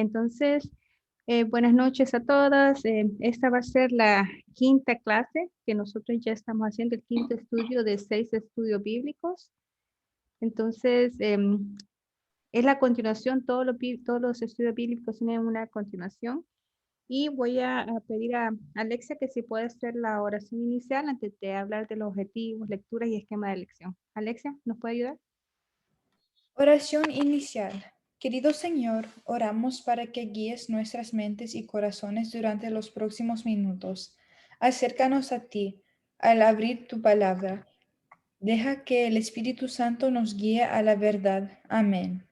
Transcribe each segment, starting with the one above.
Entonces, buenas noches a todas. Esta va a ser la quinta clase que nosotros ya estamos haciendo, el quinto estudio de 6 estudios bíblicos. Entonces, es la continuación, todos los estudios bíblicos tienen una continuación. Y voy a pedir a Alexia que si puede hacer la oración inicial antes de hablar de los objetivos, lecturas y esquema de lección. Alexia, ¿nos puede ayudar? Oración inicial. Querido Señor, oramos para que guíes nuestras mentes y corazones durante los próximos minutos. Acércanos a ti al abrir tu palabra. Deja que el Espíritu Santo nos guíe a la verdad. Amén.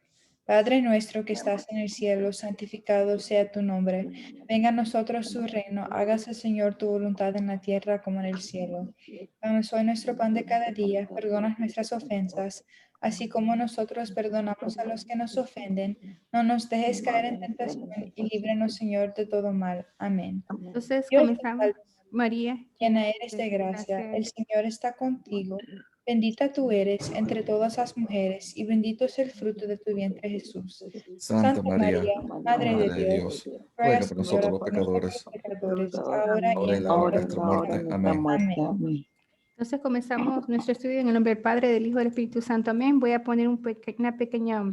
Padre nuestro que estás en el cielo, santificado sea tu nombre. Venga a nosotros tu reino. Hágase, Señor, tu voluntad en la tierra como en el cielo. Danos hoy nuestro pan de cada día. Perdona nuestras ofensas, así como nosotros perdonamos a los que nos ofenden. No nos dejes caer en tentación y líbranos, Señor, de todo mal. Amén. Entonces, Dios te comenzamos. salve, María, llena eres de gracia, gracia. el Señor está contigo. Bendita tú eres entre todas las mujeres, y bendito es el fruto de tu vientre, Jesús. Santa María, Madre de Madre de Dios, Dios, ruega, ruega por nosotros Señora, los por nosotros pecadores, pecadores, ahora y ahora y en en la la hora hora de de nuestra nuestra muerte. muerte. Amén. Amén. Entonces comenzamos nuestro estudio en el nombre del Padre, del Hijo y del Espíritu Santo. Amén. Voy a poner una pequeña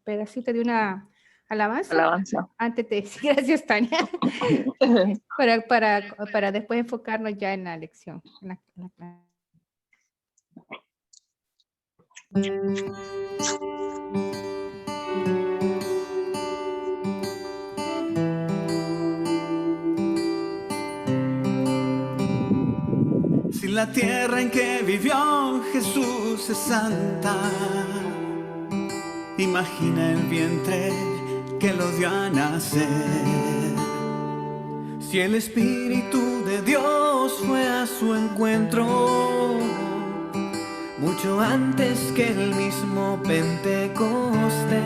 pedacito de una alabanza. Antes de decir gracias, Tania. para después enfocarnos ya en la lección. Si la tierra en que vivió Jesús es santa, imagina el vientre que lo dio a nacer. Si el Espíritu de Dios fue a su encuentro mucho antes que el mismo Pentecostés,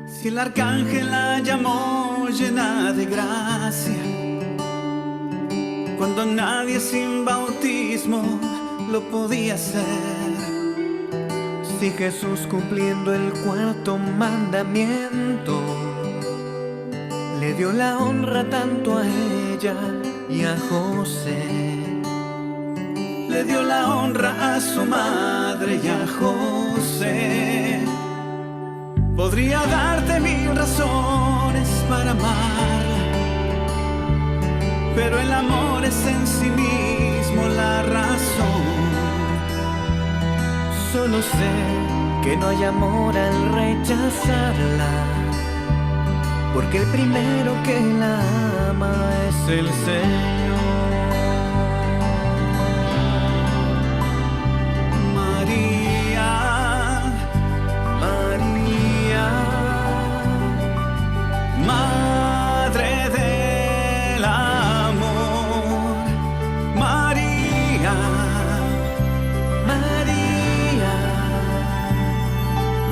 si el arcángel la llamó llena de gracia, cuando nadie sin bautismo lo podía hacer, si Jesús cumpliendo el cuarto mandamiento le dio la honra tanto a ella y a José, le dio la honra a su madre y a José, podría darte 1000 razones para amarla, pero el amor es en sí mismo la razón. Solo sé que no hay amor al rechazarla, porque el primero que la ama es el Señor. María, María, Madre del amor. María, María,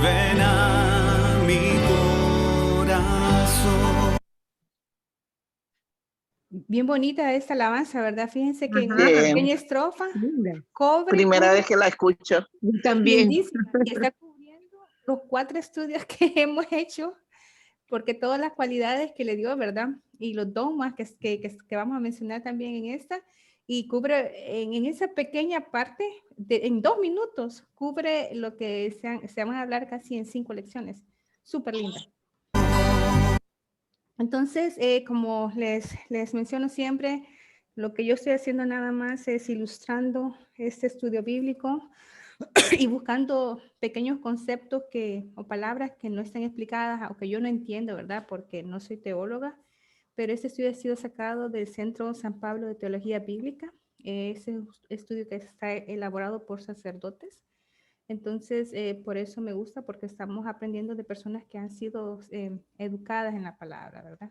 ven a mi corazón. Bien bonita esta alabanza, ¿verdad? Fíjense que en una Sí. pequeña estrofa, cobre. Primera vez que la escucho. También. Lindísima, y está cubriendo los 4 estudios que hemos hecho, porque todas las cualidades que le dio, ¿verdad? Y los dogmas que vamos a mencionar también en esta, y cubre en esa pequeña parte, en 2 minutos, cubre lo que se van a hablar casi en 5 lecciones. Súper linda. Entonces, como les menciono siempre, lo que yo estoy haciendo nada más es ilustrando este estudio bíblico y buscando pequeños conceptos o palabras que no están explicadas o que yo no entiendo, ¿verdad? Porque no soy teóloga, pero este estudio ha sido sacado del Centro San Pablo de Teología Bíblica. Es un estudio que está elaborado por sacerdotes. Entonces, por eso me gusta, porque estamos aprendiendo de personas que han sido educadas en la palabra, ¿verdad?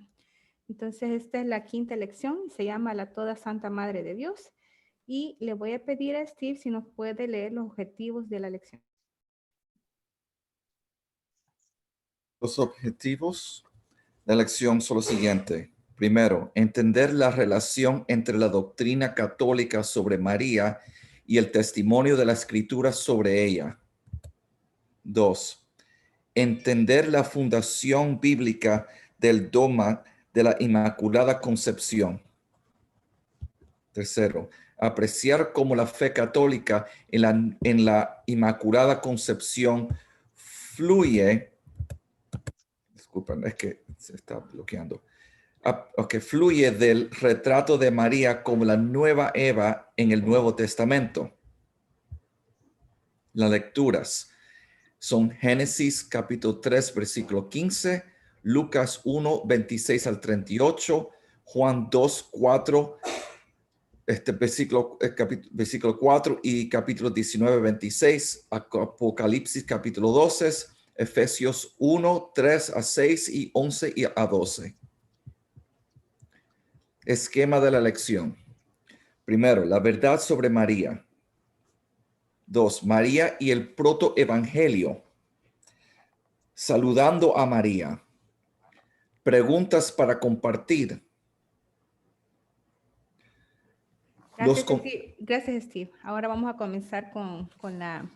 Entonces, esta es la quinta lección, se llama La Toda Santa Madre de Dios. Y le voy a pedir a Steve si nos puede leer los objetivos de la lección. Los objetivos de la lección son los siguientes. Primero, entender la relación entre la doctrina católica sobre María y el testimonio de la Escritura sobre ella. 2. entender la fundación bíblica del dogma de la Inmaculada Concepción. Tercero, apreciar cómo la fe católica en la Inmaculada Concepción fluye. Disculpen, es que se está bloqueando. Fluye del retrato de María como la nueva Eva en el Nuevo Testamento. Las lecturas son Génesis capítulo 3, versículo 15, Lucas 1, 26 al 38, Juan 2, 4, versículo 4 y capítulo 19, 26, Apocalipsis capítulo 12, Efesios 1, 3 a 6 y 11 y a 12. Esquema de la lección. Primero, la verdad sobre María. 2. María y el protoevangelio. Saludando a María. Preguntas para compartir. Gracias, Steve. Ahora vamos a comenzar con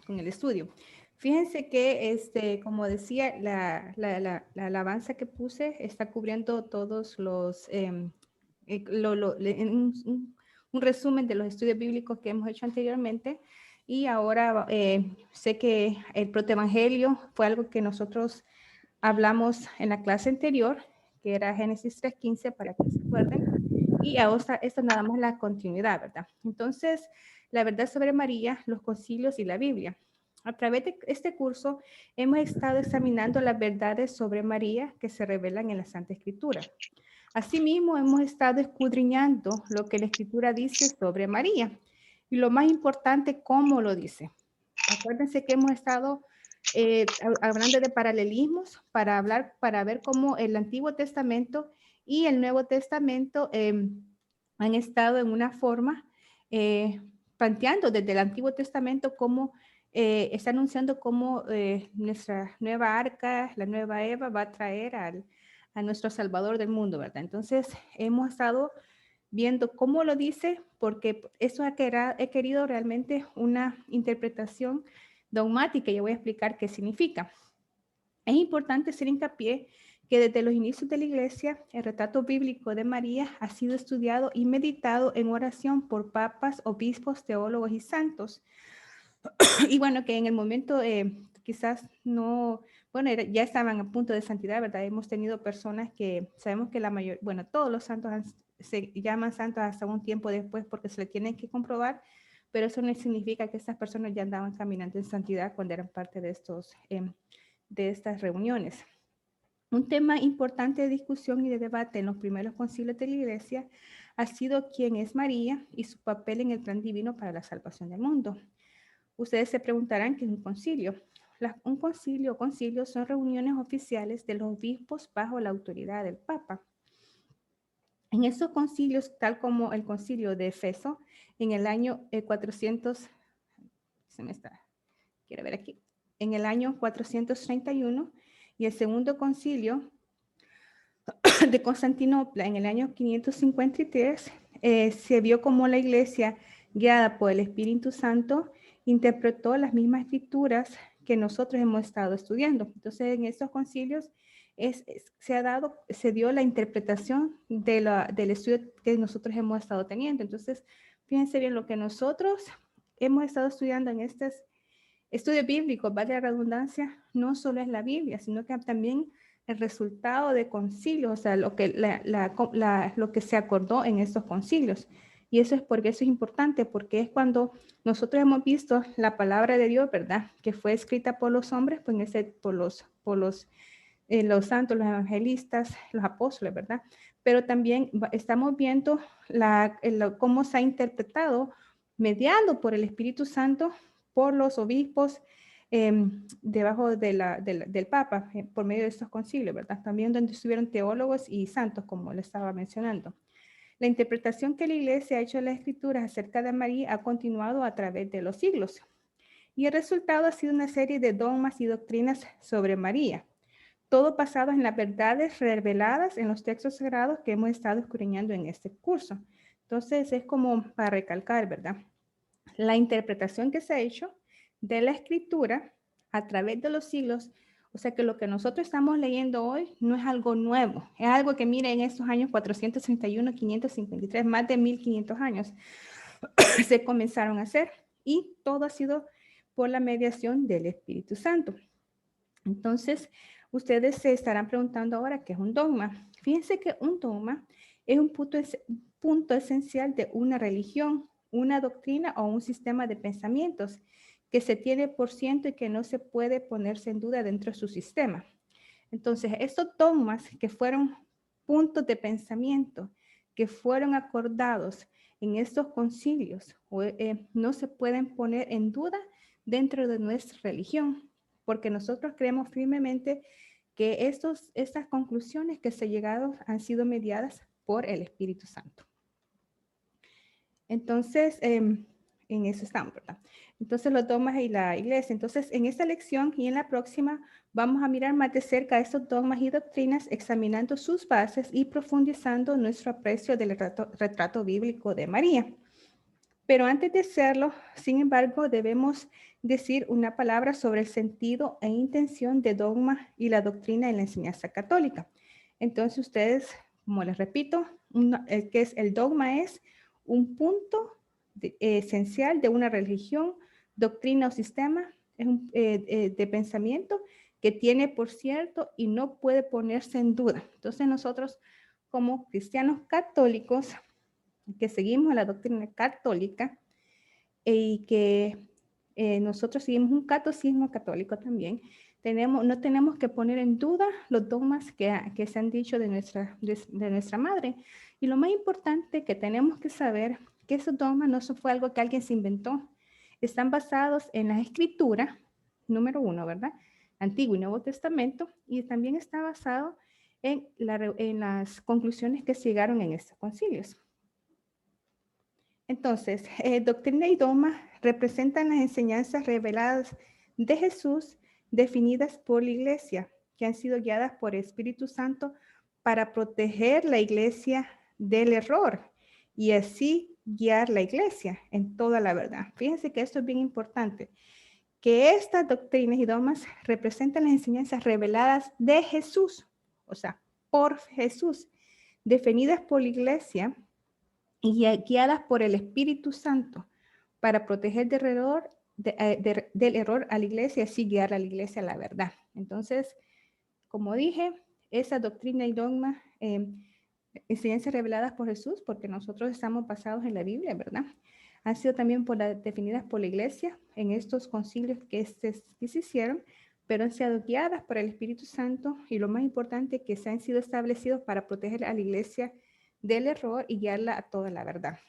el estudio. Fíjense que, como decía, la alabanza que puse está cubriendo todos los, un resumen de los estudios bíblicos que hemos hecho anteriormente. Y ahora sé que el protoevangelio fue algo que nosotros hablamos en la clase anterior, que era Génesis 3:15, para que se acuerden. Y ahora esta es nada más la continuidad, ¿verdad? Entonces, la verdad sobre María, los concilios y la Biblia. A través de este curso hemos estado examinando las verdades sobre María que se revelan en la Santa Escritura. Asimismo, hemos estado escudriñando lo que la Escritura dice sobre María. Y lo más importante, cómo lo dice. Acuérdense que hemos estado hablando de paralelismos para ver cómo el Antiguo Testamento y el Nuevo Testamento han estado en una forma planteando desde el Antiguo Testamento cómo está anunciando cómo nuestra nueva arca, la nueva Eva, va a traer a nuestro Salvador del mundo, ¿verdad? Entonces, hemos estado viendo cómo lo dice, porque eso he querido realmente una interpretación dogmática. Yo voy a explicar qué significa. Es importante hacer hincapié que desde los inicios de la Iglesia, el retrato bíblico de María ha sido estudiado y meditado en oración por papas, obispos, teólogos y santos. Y bueno, que en el momento quizás no, bueno, ya estaban a punto de santidad, ¿verdad? Hemos tenido personas que sabemos que todos los santos se llaman santos hasta un tiempo después porque se le tienen que comprobar, pero eso no significa que estas personas ya andaban caminando en santidad cuando eran parte de estas reuniones. Un tema importante de discusión y de debate en los primeros concilios de la Iglesia ha sido quién es María y su papel en el plan divino para la salvación del mundo. Ustedes se preguntarán qué es un concilio. Un concilio o concilios son reuniones oficiales de los obispos bajo la autoridad del Papa. En esos concilios, tal como el concilio de Efeso, en el año 431, y el segundo concilio de Constantinopla en el año 553, se vio como la Iglesia, guiada por el Espíritu Santo, interpretó las mismas escrituras que nosotros hemos estado estudiando. Entonces, en estos concilios se dio la interpretación del estudio que nosotros hemos estado teniendo. Entonces, fíjense bien, lo que nosotros hemos estado estudiando en estos estudios bíblicos, vale la redundancia, no solo es la Biblia, sino que también el resultado de concilios, o sea, lo que se acordó en estos concilios. Y eso es importante, porque es cuando nosotros hemos visto la palabra de Dios, ¿verdad? Que fue escrita por los hombres, pues por los santos, los evangelistas, los apóstoles, ¿verdad? Pero también estamos viendo cómo se ha interpretado, mediado por el Espíritu Santo, por los obispos, debajo del Papa, por medio de estos concilios, ¿verdad? También donde estuvieron teólogos y santos, como le estaba mencionando. La interpretación que la Iglesia ha hecho de las Escrituras acerca de María ha continuado a través de los siglos. Y el resultado ha sido una serie de dogmas y doctrinas sobre María, todo basado en las verdades reveladas en los textos sagrados que hemos estado escudriñando en este curso. Entonces, es como para recalcar, ¿verdad? La interpretación que se ha hecho de la Escritura a través de los siglos O sea que lo que nosotros estamos leyendo hoy no es algo nuevo, es algo que mire en estos años 431, 553, más de 1500 años se comenzaron a hacer y todo ha sido por la mediación del Espíritu Santo. Entonces, ustedes se estarán preguntando ahora qué es un dogma. Fíjense que un dogma es un punto esencial de una religión, una doctrina o un sistema de pensamientos que se tiene por cierto y que no se puede ponerse en duda dentro de su sistema. Entonces, estos dogmas que fueron puntos de pensamiento, que fueron acordados en estos concilios, no se pueden poner en duda dentro de nuestra religión, porque nosotros creemos firmemente que estas conclusiones que se llegaron han sido mediadas por el Espíritu Santo. Entonces, en eso estamos, ¿verdad? Entonces, los dogmas y la iglesia. Entonces, en esta lección y en la próxima vamos a mirar más de cerca estos dogmas y doctrinas, examinando sus bases y profundizando nuestro aprecio del retrato bíblico de María. Pero antes de hacerlo, sin embargo, debemos decir una palabra sobre el sentido e intención de dogma y la doctrina en la enseñanza católica. Entonces, ustedes, como les repito, que es el dogma es un punto esencial de una religión, doctrina o sistema de pensamiento que tiene por cierto y no puede ponerse en duda. Entonces nosotros como cristianos católicos que seguimos la doctrina católica y que nosotros seguimos un catecismo católico también, no tenemos que poner en duda los dogmas que se han dicho de nuestra madre. Y lo más importante que tenemos que saber que esos dogmas no fue algo que alguien se inventó. Están basados en la escritura, número 1, ¿verdad? Antiguo y Nuevo Testamento, y también está basado en las conclusiones que se llegaron en estos concilios. Entonces, doctrina y dogma representan las enseñanzas reveladas de Jesús definidas por la Iglesia, que han sido guiadas por el Espíritu Santo para proteger la Iglesia del error y así guiar la Iglesia en toda la verdad. Fíjense que esto es bien importante, que estas doctrinas y dogmas representan las enseñanzas reveladas de Jesús, o sea, por Jesús, definidas por la Iglesia y guiadas por el Espíritu Santo para proteger del error a la iglesia y así guiar a la iglesia a la verdad. Entonces, como dije, esa doctrina y dogma, enseñanzas reveladas por Jesús, porque nosotros estamos basados en la Biblia, ¿verdad? Han sido también definidas por la iglesia en estos concilios que se hicieron, pero han sido guiadas por el Espíritu Santo y lo más importante, que se han sido establecidos para proteger a la iglesia del error y guiarla a toda la verdad.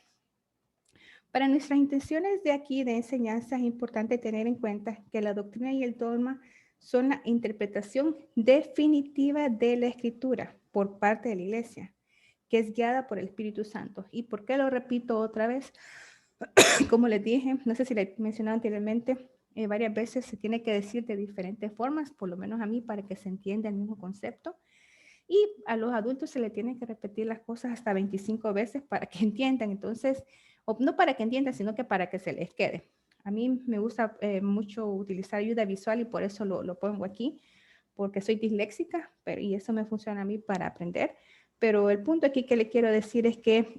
Para nuestras intenciones de aquí de enseñanza es importante tener en cuenta que la doctrina y el dogma son la interpretación definitiva de la Escritura por parte de la Iglesia, que es guiada por el Espíritu Santo. ¿Y por qué lo repito otra vez? Como les dije, no sé si les he mencionado anteriormente, varias veces se tiene que decir de diferentes formas, por lo menos a mí, para que se entienda el mismo concepto. Y a los adultos se le tiene que repetir las cosas hasta 25 veces para que entiendan. Entonces, no para que entiendan, sino que para que se les quede. A mí me gusta mucho utilizar ayuda visual y por eso lo pongo aquí, porque soy disléxica, y eso me funciona a mí para aprender. Pero el punto aquí que le quiero decir es que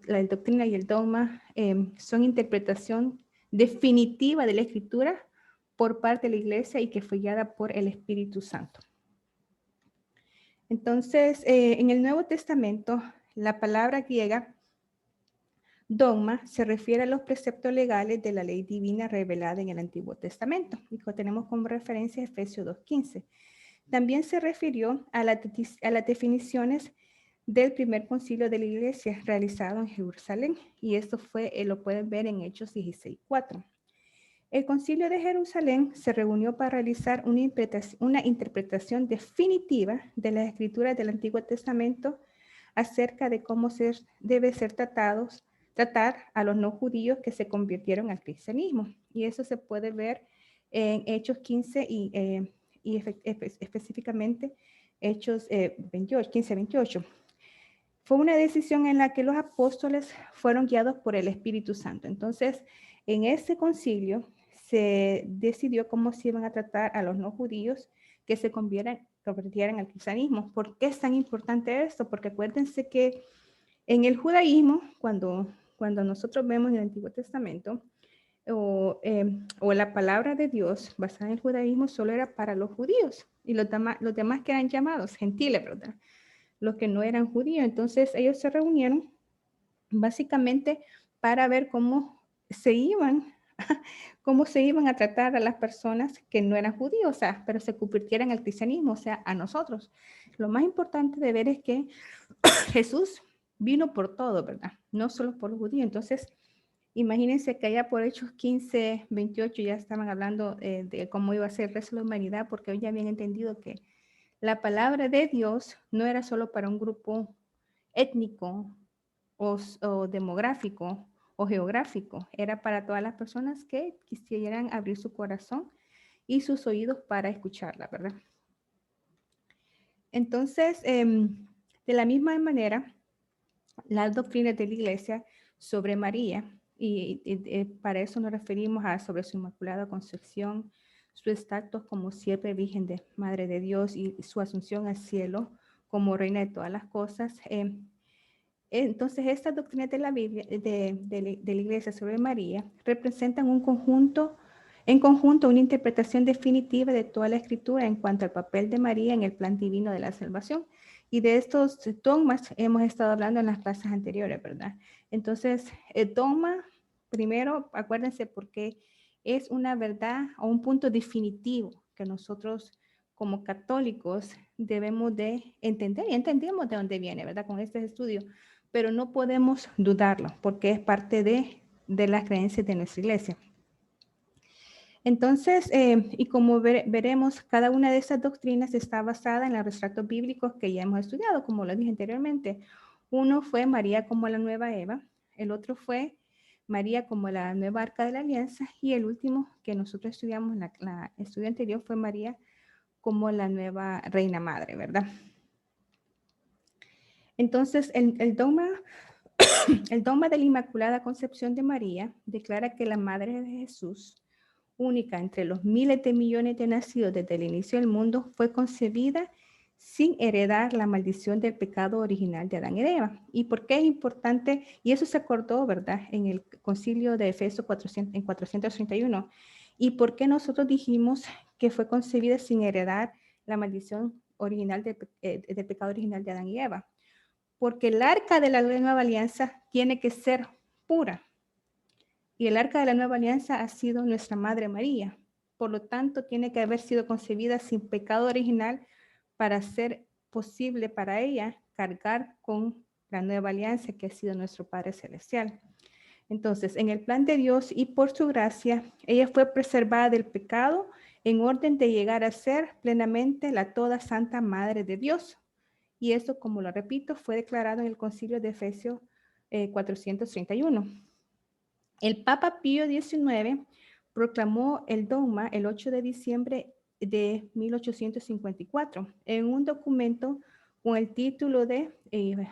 la doctrina y el dogma son interpretación definitiva de la Escritura por parte de la Iglesia y que fue guiada por el Espíritu Santo. Entonces, en el Nuevo Testamento, la palabra griega dogma se refiere a los preceptos legales de la ley divina revelada en el Antiguo Testamento. Y tenemos como referencia Efesios 2:15. También se refirió a las definiciones del primer concilio de la Iglesia realizado en Jerusalén. Y esto lo pueden ver en Hechos 16:4. El Concilio de Jerusalén se reunió para realizar una interpretación definitiva de las escrituras del Antiguo Testamento acerca de cómo debe ser tratar a los no judíos que se convirtieron al cristianismo. Y eso se puede ver en Hechos 15 y específicamente Hechos 15-28. Fue una decisión en la que los apóstoles fueron guiados por el Espíritu Santo. Entonces, en ese concilio se decidió cómo se iban a tratar a los no judíos que se convirtieran al cristianismo. ¿Por qué es tan importante esto? Porque acuérdense que en el judaísmo, cuando nosotros vemos en el Antiguo Testamento, o la palabra de Dios basada en el judaísmo solo era para los judíos y los demás que eran llamados gentiles, ¿verdad? Los que no eran judíos. Entonces ellos se reunieron básicamente para ver cómo se iban a tratar a las personas que no eran judíos, o sea, pero se convirtieran al cristianismo, o sea, a nosotros. Lo más importante de ver es que Jesús vino por todo, ¿verdad? No solo por los judíos. Entonces, imagínense que allá por Hechos 15, 28 ya estaban hablando de cómo iba a ser el resto de la humanidad, porque hoy ya habían entendido que la palabra de Dios no era solo para un grupo étnico o demográfico o geográfico, era para todas las personas que quisieran abrir su corazón y sus oídos para escucharla, ¿verdad? Entonces, de la misma manera, las doctrinas de la Iglesia sobre María, y para eso nos referimos a sobre su Inmaculada Concepción, su estatus como siempre Virgen de Madre de Dios y su asunción al cielo como Reina de todas las cosas. Entonces, estas doctrinas de la Biblia, de la Iglesia sobre María, representan en conjunto una interpretación definitiva de toda la Escritura en cuanto al papel de María en el plan divino de la salvación. Y de estos dogmas hemos estado hablando en las clases anteriores, ¿verdad? Entonces, el dogma, primero, acuérdense, porque es una verdad o un punto definitivo que nosotros como católicos debemos de entender, y entendemos de dónde viene, ¿verdad? Con este estudio, pero no podemos dudarlo porque es parte de las creencias de nuestra iglesia. Entonces, y como veremos, cada una de estas doctrinas está basada en los retratos bíblicos que ya hemos estudiado, como lo dije anteriormente. Uno fue María como la nueva Eva, el otro fue María como la nueva Arca de la Alianza, y el último que nosotros estudiamos en la estudio anterior fue María como la nueva Reina Madre, ¿verdad? Entonces, el dogma de la Inmaculada Concepción de María declara que la Madre de Jesús, única entre los miles de millones de nacidos desde el inicio del mundo, fue concebida sin heredar la maldición del pecado original de Adán y Eva. ¿Y por qué es importante? Y eso se acordó, ¿verdad? En el concilio de Efesios 431. ¿Y por qué nosotros dijimos que fue concebida sin heredar la maldición original del pecado original de Adán y Eva? Porque el arca de la nueva alianza tiene que ser pura. Y el arca de la nueva alianza ha sido nuestra Madre María. Por lo tanto, tiene que haber sido concebida sin pecado original para ser posible para ella cargar con la nueva alianza que ha sido nuestro Padre Celestial. Entonces, en el plan de Dios y por su gracia, ella fue preservada del pecado en orden de llegar a ser plenamente la toda santa Madre de Dios. Y esto, como lo repito, fue declarado en el concilio de Efesios 431. El Papa Pío XIX proclamó el dogma el 8 de diciembre de 1854 en un documento con el título de,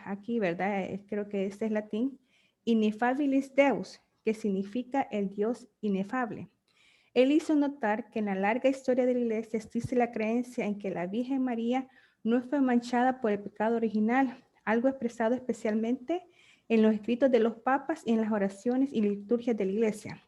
aquí, ¿verdad? Creo que este es latín, Ineffabilis Deus, que significa el Dios inefable. Él hizo notar que en la larga historia de la Iglesia existe la creencia en que la Virgen María no fue manchada por el pecado original, algo expresado especialmente en los escritos de los papas y en las oraciones y liturgias de la Iglesia.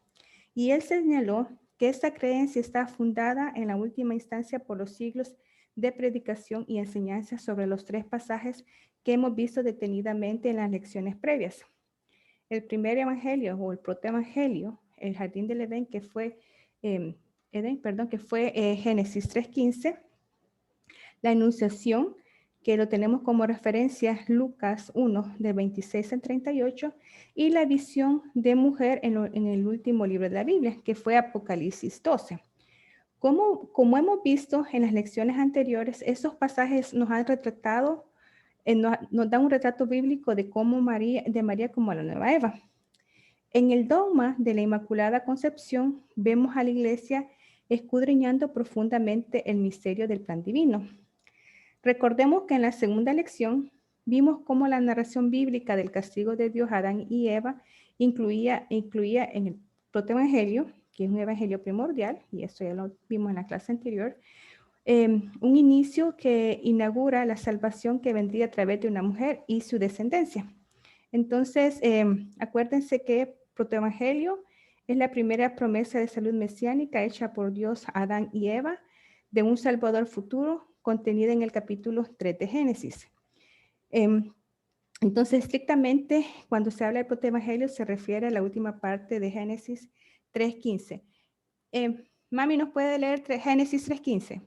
Y él señaló que esta creencia está fundada en la última instancia por los siglos de predicación y enseñanza sobre los tres pasajes que hemos visto detenidamente en las lecciones previas. El primer evangelio o el protoevangelio, el jardín del Edén, que fue Génesis 3:15, la Anunciación, que lo tenemos como referencia Lucas 1, de 26 al 38, y la visión de mujer en el último libro de la Biblia, que fue Apocalipsis 12. Como hemos visto en las lecciones anteriores, esos pasajes nos han retratado, nos dan un retrato bíblico de María como la nueva Eva. En el dogma de la Inmaculada Concepción vemos a la Iglesia escudriñando profundamente el misterio del plan divino. Recordemos que en la segunda lección vimos cómo la narración bíblica del castigo de Dios a Adán y Eva incluía en el protoevangelio que es un evangelio primordial, y esto ya lo vimos en la clase anterior, un inicio que inaugura la salvación que vendría a través de una mujer y su descendencia. Entonces, acuérdense que protoevangelio es la primera promesa de salud mesiánica hecha por Dios a Adán y Eva de un Salvador futuro contenida en el capítulo 3 de Génesis. Entonces, estrictamente, cuando se habla del protoevangelio, se refiere a la última parte de Génesis 3:15. Mami, ¿nos puede leer Génesis 3:15?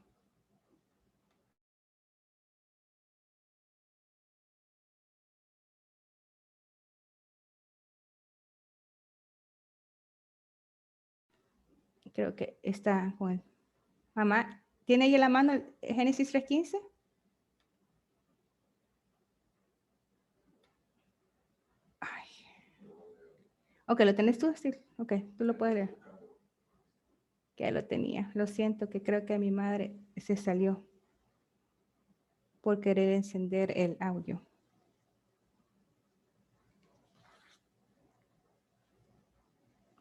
Creo que está con él. Mamá, ¿tiene ahí en la mano el Génesis 3:15? Ay. Ok, ¿lo tenés tú? Sí. Ok, tú lo puedes leer. Que lo tenía. Lo siento, que creo que mi madre se salió por querer encender el audio.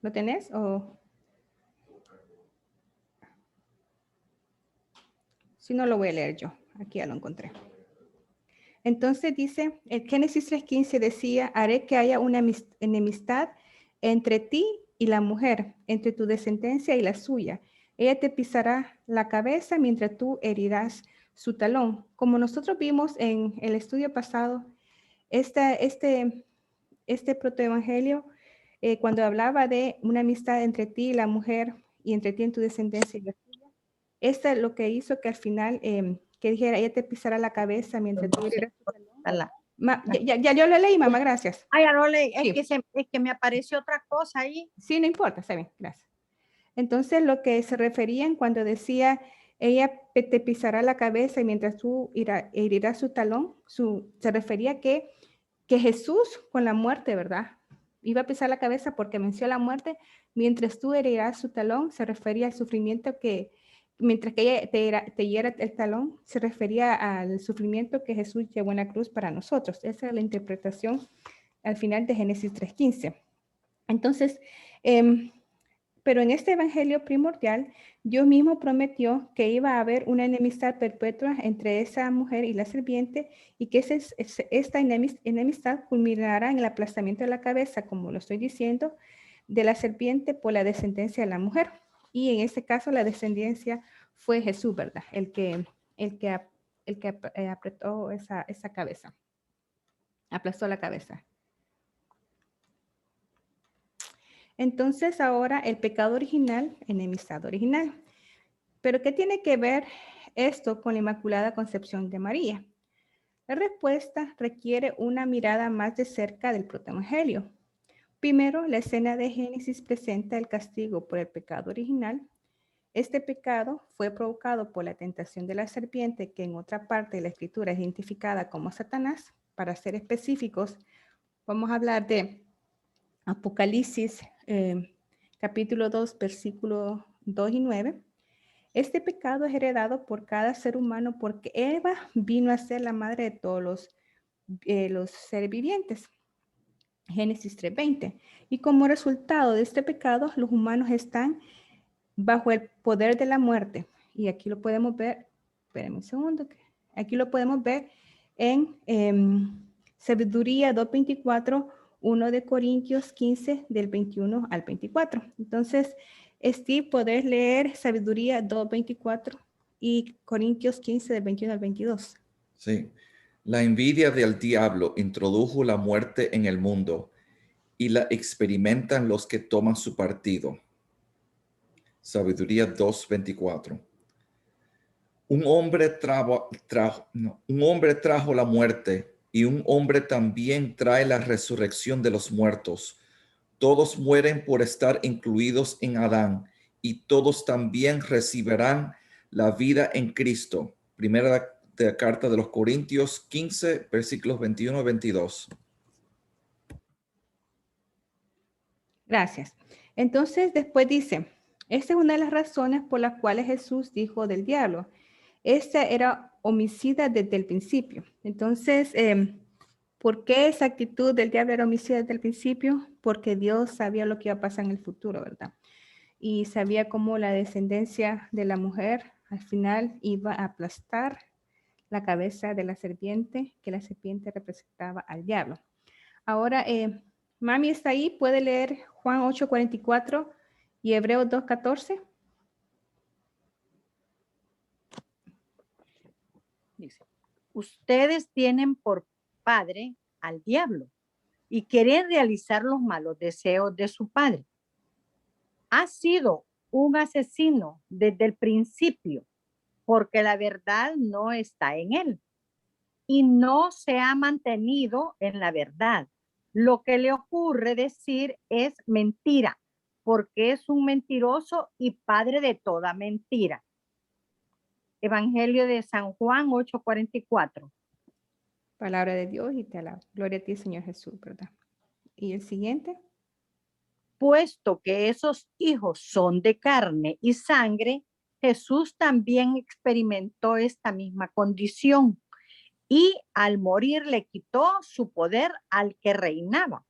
¿Lo tenés o...? Si no, lo voy a leer yo. Aquí ya lo encontré. Entonces dice, el Génesis 3:15 decía, haré que haya una enemistad entre ti y la mujer, entre tu descendencia y la suya. Ella te pisará la cabeza mientras tú herirás su talón. Como nosotros vimos en el estudio pasado, este protoevangelio, cuando hablaba de una amistad entre ti y la mujer y entre ti y tu descendencia y la suya, esto es lo que hizo que al final, que dijera, ella te pisará la cabeza mientras tú herirás su talón. Ya yo lo leí, mamá, gracias. Ya lo leí, Sí. es que me apareció otra cosa ahí. Sí, no importa, está bien, gracias. Entonces, lo que se referían cuando decía, ella te pisará la cabeza y mientras tú herirás su talón, se refería que Jesús con la muerte, ¿verdad? Iba a pisar la cabeza porque venció la muerte, mientras tú herirás su talón, se refería al sufrimiento que, mientras que ella te hiera el talón, se refería al sufrimiento que Jesús llevó en la cruz para nosotros. Esa es la interpretación al final de Génesis 3:15. Entonces, pero en este evangelio primordial, Dios mismo prometió que iba a haber una enemistad perpetua entre esa mujer y la serpiente y que esta enemistad culminará en el aplastamiento de la cabeza, como lo estoy diciendo, de la serpiente por la descendencia de la mujer. Y en este caso la descendencia fue Jesús, ¿verdad? El que apretó esa cabeza, aplastó la cabeza. Entonces ahora el pecado original, enemistad original. ¿Pero qué tiene que ver esto con la Inmaculada Concepción de María? La respuesta requiere una mirada más de cerca del protoevangelio. Primero, la escena de Génesis presenta el castigo por el pecado original. Este pecado fue provocado por la tentación de la serpiente, que en otra parte de la escritura es identificada como Satanás. Para ser específicos, vamos a hablar de Apocalipsis capítulo 2, versículos 2 y 9. Este pecado es heredado por cada ser humano porque Eva vino a ser la madre de todos los seres vivientes. Génesis 3:20. Y como resultado de este pecado, los humanos están bajo el poder de la muerte. Y aquí lo podemos ver, espérenme un segundo, aquí lo podemos ver en Sabiduría 2:24, 1 de Corintios 15, del 21 al 24. Entonces, Steve, podés leer Sabiduría 2:24 y Corintios 15, del 21 al 22. Sí. La envidia del diablo introdujo la muerte en el mundo y la experimentan los que toman su partido. Sabiduría 2:24. Un hombre trajo la muerte y un hombre también trae la resurrección de los muertos. Todos mueren por estar incluidos en Adán y todos también recibirán la vida en Cristo. Primera de carta de los Corintios 15, versículos 21 y 22. Gracias. Entonces, después dice, esta es una de las razones por las cuales Jesús dijo del diablo. Esta era homicida desde el principio. Entonces, ¿por qué esa actitud del diablo era homicida desde el principio? Porque Dios sabía lo que iba a pasar en el futuro, ¿verdad? y sabía cómo la descendencia de la mujer al final iba a aplastar la cabeza de la serpiente, que la serpiente representaba al diablo. Ahora, Mami está ahí, puede leer Juan 8:44 y Hebreos 2:14. Dice, ustedes tienen por padre al diablo y quieren realizar los malos deseos de su padre. Ha sido un asesino desde el principio, porque la verdad no está en él y no se ha mantenido en la verdad. Lo que le ocurre decir es mentira, porque es un mentiroso y padre de toda mentira. Evangelio de San Juan 8:44. Palabra de Dios y te alabo. Gloria a ti, Señor Jesús, ¿verdad? Y el siguiente. Puesto que esos hijos son de carne y sangre, Jesús también experimentó esta misma condición y al morir le quitó su poder al que reinaba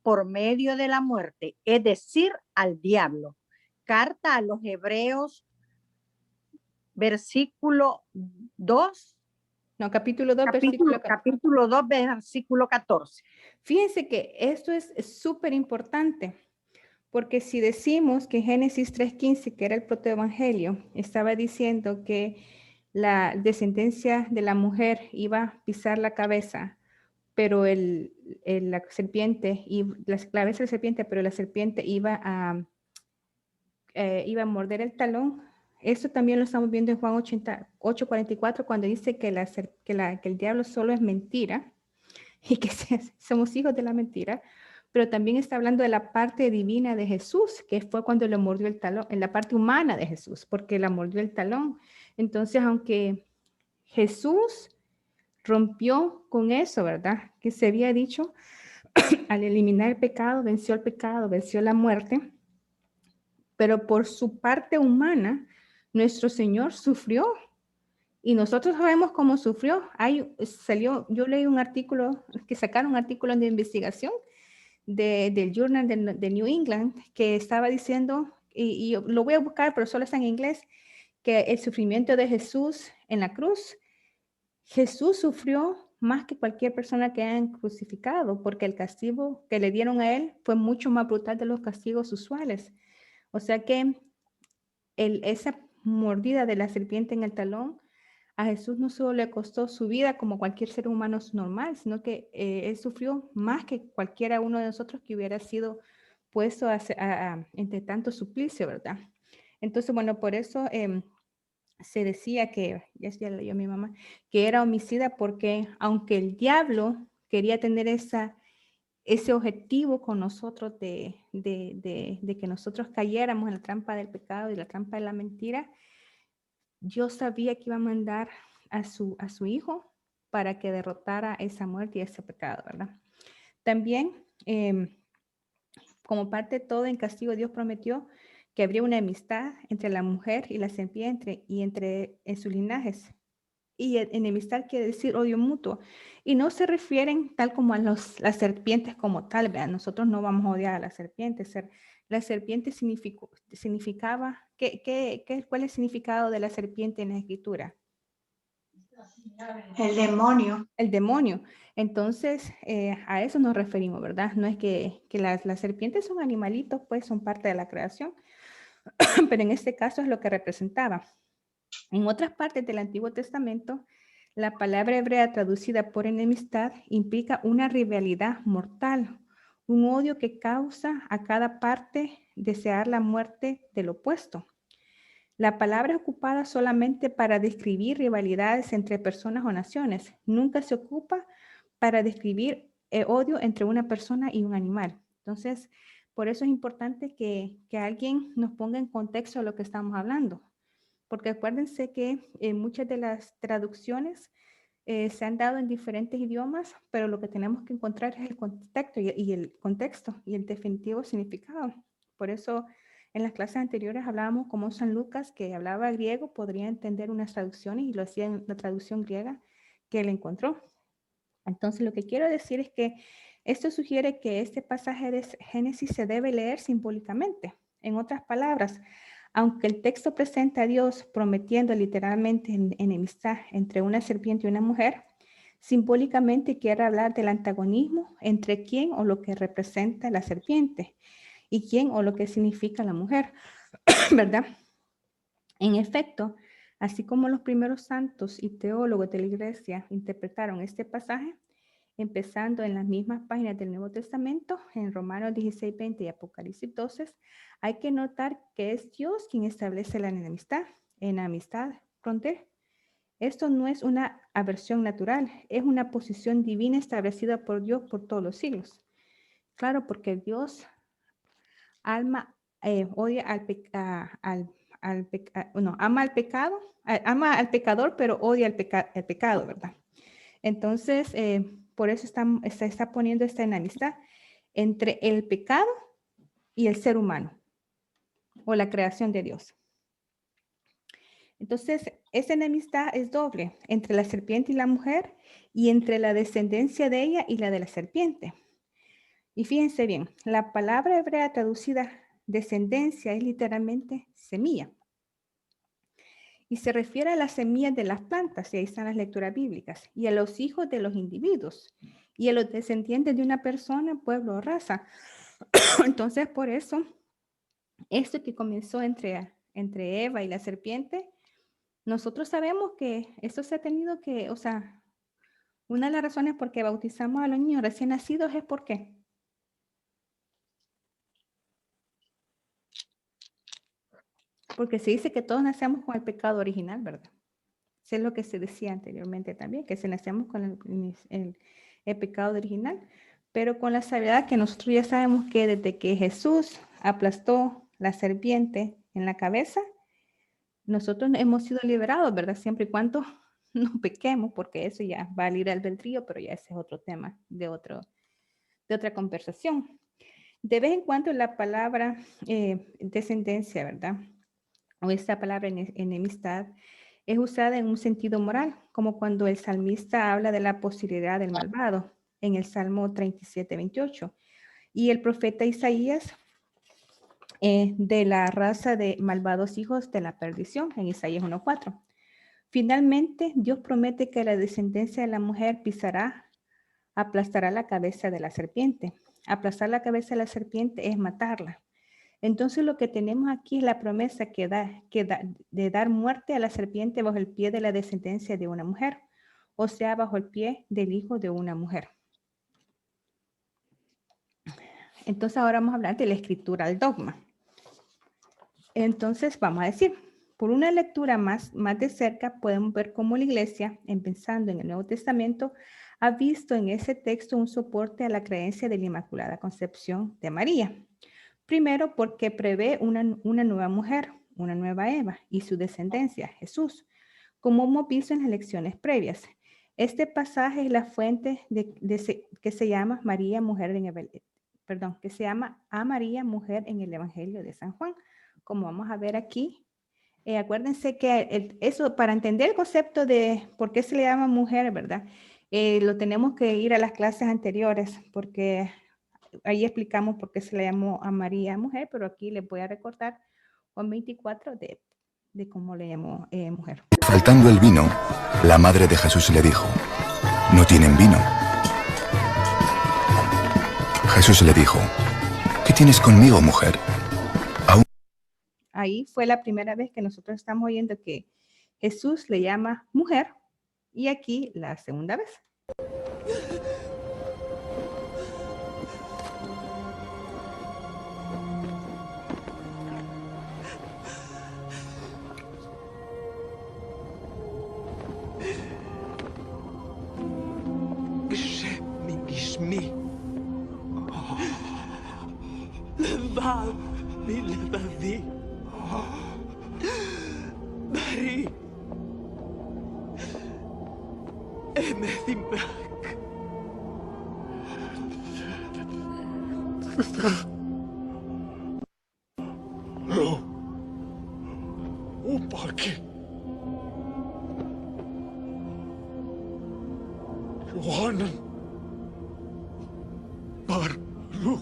por medio de la muerte, es decir, al diablo. Carta a los Hebreos, versículo 2. No, capítulo 2, versículo 14. Capítulo 2, versículo 14. Fíjense que esto es súper importante, porque si decimos que Génesis 3:15, que era el protoevangelio, estaba diciendo que la descendencia de la mujer iba a pisar la cabeza, pero la serpiente, la cabeza de la serpiente, pero la serpiente iba a morder el talón. Esto también lo estamos viendo en Juan 8:44, cuando dice que el diablo solo es mentira y que somos hijos de la mentira, pero también está hablando de la parte divina de Jesús, que fue cuando le mordió el talón, en la parte humana de Jesús, porque la mordió el talón. Entonces, aunque Jesús rompió con eso, ¿verdad? Que se había dicho, al eliminar el pecado, venció la muerte, pero por su parte humana, nuestro Señor sufrió. Y nosotros sabemos cómo sufrió. Yo leí un artículo, que sacaron un artículo de investigación del Journal de New England, que estaba diciendo, y lo voy a buscar, pero solo está en inglés, que el sufrimiento de Jesús en la cruz, Jesús sufrió más que cualquier persona que hayan crucificado, porque el castigo que le dieron a él fue mucho más brutal de los castigos usuales. O sea que esa mordida de la serpiente en el talón a Jesús no solo le costó su vida como cualquier ser humano normal, sino que él sufrió más que cualquiera uno de nosotros que hubiera sido puesto entre tanto suplicio, ¿verdad? Entonces, bueno, por eso se decía que, ya leyó mi mamá, que era homicida porque aunque el diablo quería tener ese objetivo con nosotros de que nosotros cayéramos en la trampa del pecado y la trampa de la mentira, Dios sabía que iba a mandar a su hijo para que derrotara esa muerte y ese pecado, ¿verdad? También, como parte de todo en castigo, Dios prometió que habría una amistad entre la mujer y la serpiente y entre sus linajes. Y enemistad quiere decir odio mutuo. Y no se refieren tal como a las serpientes como tal, ¿verdad? Nosotros no vamos a odiar a las serpientes. La serpiente significaba, ¿cuál es el significado de la serpiente en la escritura? El demonio. El demonio. Entonces, a eso nos referimos, ¿verdad? No es que las serpientes son animalitos, pues son parte de la creación, pero en este caso es lo que representaba. En otras partes del Antiguo Testamento, la palabra hebrea traducida por enemistad implica una rivalidad mortal, un odio que causa a cada parte desear la muerte del opuesto. La palabra es ocupada solamente para describir rivalidades entre personas o naciones. Nunca se ocupa para describir odio entre una persona y un animal. Entonces, por eso es importante que alguien nos ponga en contexto de lo que estamos hablando. Porque acuérdense que muchas de las traducciones se han dado en diferentes idiomas, pero lo que tenemos que encontrar es el contexto y el definitivo significado. Por eso en las clases anteriores hablábamos como San Lucas, que hablaba griego, podría entender unas traducciones y lo hacía en la traducción griega que él encontró. Entonces lo que quiero decir es que esto sugiere que este pasaje de Génesis se debe leer simbólicamente. En otras palabras, aunque el texto presenta a Dios prometiendo literalmente enemistad entre una serpiente y una mujer, simbólicamente quiere hablar del antagonismo entre quién o lo que representa la serpiente y quién o lo que significa la mujer, ¿verdad? En efecto, así como los primeros santos y teólogos de la iglesia interpretaron este pasaje, empezando en las mismas páginas del Nuevo Testamento, en Romanos 16, 20 y Apocalipsis 12, hay que notar que es Dios quien establece la enemistad frontal. Esto no es una aversión natural, es una posición divina establecida por Dios por todos los siglos. Claro, porque Dios odia ama al pecado, ama al pecador, pero odia el pecado, ¿verdad? Entonces, por eso está poniendo esta enemistad entre el pecado y el ser humano o la creación de Dios. Entonces, esa enemistad es doble entre la serpiente y la mujer y entre la descendencia de ella y la de la serpiente. Y fíjense bien, la palabra hebrea traducida descendencia es literalmente semilla. Y se refiere a las semillas de las plantas, y ahí están las lecturas bíblicas, y a los hijos de los individuos, y a los descendientes de una persona, pueblo o raza. Entonces, por eso, esto que comenzó entre Eva y la serpiente, nosotros sabemos que esto se ha tenido que, o sea, una de las razones por qué bautizamos a los niños recién nacidos es ¿por qué? Porque se dice que todos nacemos con el pecado original, ¿verdad? Eso es lo que se decía anteriormente también, que se nacemos con el pecado original, pero con la sabiduría que nosotros ya sabemos que desde que Jesús aplastó la serpiente en la cabeza, nosotros hemos sido liberados, ¿verdad? Siempre y cuando no pequemos, porque eso ya va a libre albedrío, pero ya ese es otro tema de otra conversación. De vez en cuando la palabra descendencia, ¿verdad? O esta palabra enemistad es usada en un sentido moral, como cuando el salmista habla de la posibilidad del malvado en el Salmo 37, 28. Y el profeta Isaías de la raza de malvados hijos de la perdición en Isaías 1:4. Finalmente, Dios promete que la descendencia de la mujer aplastará la cabeza de la serpiente. Aplastar la cabeza de la serpiente es matarla. Entonces lo que tenemos aquí es la promesa de dar muerte a la serpiente bajo el pie de la descendencia de una mujer, o sea, bajo el pie del hijo de una mujer. Entonces ahora vamos a hablar de la escritura del dogma. Entonces vamos a decir, por una lectura más de cerca podemos ver cómo la iglesia, empezando en el Nuevo Testamento, ha visto en ese texto un soporte a la creencia de la Inmaculada Concepción de María. Primero, porque prevé una nueva mujer, una nueva Eva y su descendencia, Jesús, como hemos visto en las lecciones previas. Este pasaje es la fuente que se llama María, mujer que se llama a María, mujer en el Evangelio de San Juan, como vamos a ver aquí. Acuérdense que eso, para entender el concepto de por qué se le llama mujer, ¿verdad? Lo tenemos que ir a las clases anteriores, porque ahí explicamos por qué se le llamó a María mujer, pero aquí les voy a recordar Juan 24 de cómo le llamó mujer. Faltando el vino, la madre de Jesús le dijo: no tienen vino. Jesús le dijo: ¿qué tienes conmigo, mujer? Ahí fue la primera vez que nosotros estamos oyendo que Jesús le llama mujer, y aquí la segunda vez. לבב מלבבי, בריא, אמת עמך. לא, הוא פרקי. יוחנן בר לו.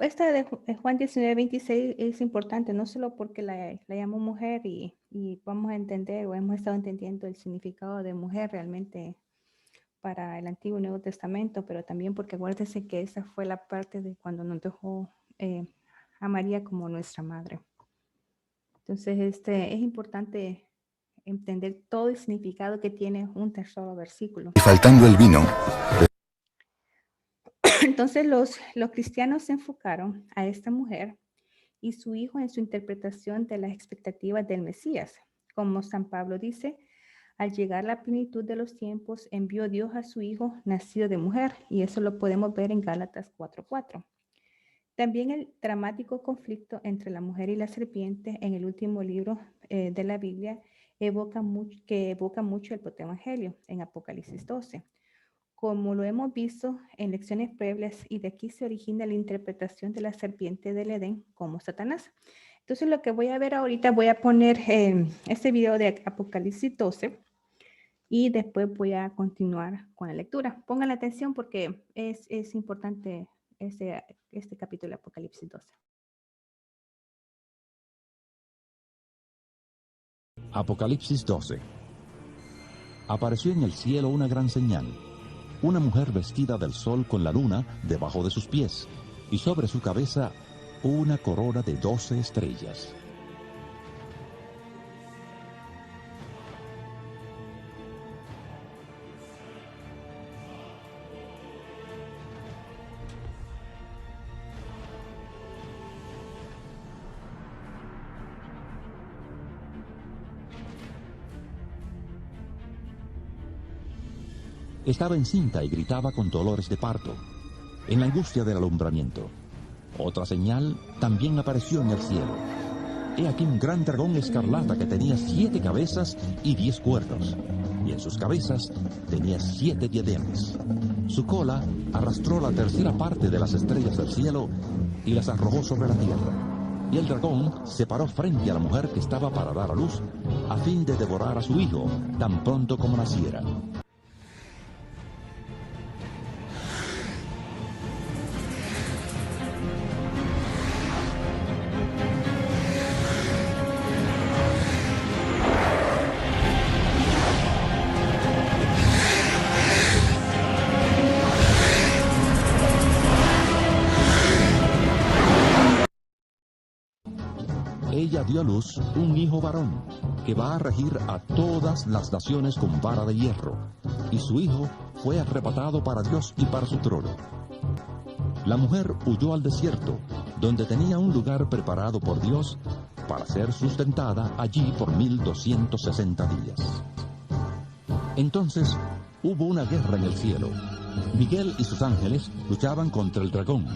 Esta de Juan 19:26 es importante, no solo porque la llamo mujer y vamos a entender o hemos estado entendiendo el significado de mujer realmente para el Antiguo y Nuevo Testamento, pero también porque acuérdense que esa fue la parte de cuando nos dejó a María como nuestra madre. Entonces, es importante entender todo el significado que tiene un solo versículo. Y faltando el vino, Entonces, los cristianos se enfocaron a esta mujer y su hijo en su interpretación de las expectativas del Mesías. Como San Pablo dice, al llegar la plenitud de los tiempos, envió Dios a su hijo nacido de mujer, y eso lo podemos ver en Gálatas 4:4. También el dramático conflicto entre la mujer y la serpiente en el último libro de la Biblia evoca mucho el protoevangelio en Apocalipsis 12. Como lo hemos visto en lecciones previas, y de aquí se origina la interpretación de la serpiente del Edén como Satanás. Entonces, lo que voy a ver ahorita, voy a poner este video de Apocalipsis 12 y después voy a continuar con la lectura. Pongan la atención porque es importante este capítulo de Apocalipsis 12. Apocalipsis 12. Apareció en el cielo una gran señal, una mujer vestida del sol con la luna debajo de sus pies, y sobre su cabeza una corona de 12 estrellas. Estaba encinta y gritaba con dolores de parto, en la angustia del alumbramiento. Otra señal también apareció en el cielo. He aquí un gran dragón escarlata que tenía 7 cabezas y 10 cuernos, y en sus cabezas tenía 7 diademas. Su cola arrastró la tercera parte de las estrellas del cielo y las arrojó sobre la tierra. Y el dragón se paró frente a la mujer que estaba para dar a luz, a fin de devorar a su hijo tan pronto como naciera. Ella dio a luz un hijo varón, que va a regir a todas las naciones con vara de hierro, y su hijo fue arrebatado para Dios y para su trono. La mujer huyó al desierto, donde tenía un lugar preparado por Dios para ser sustentada allí por 1260 días. Entonces hubo una guerra en el cielo. Miguel y sus ángeles luchaban contra el dragón.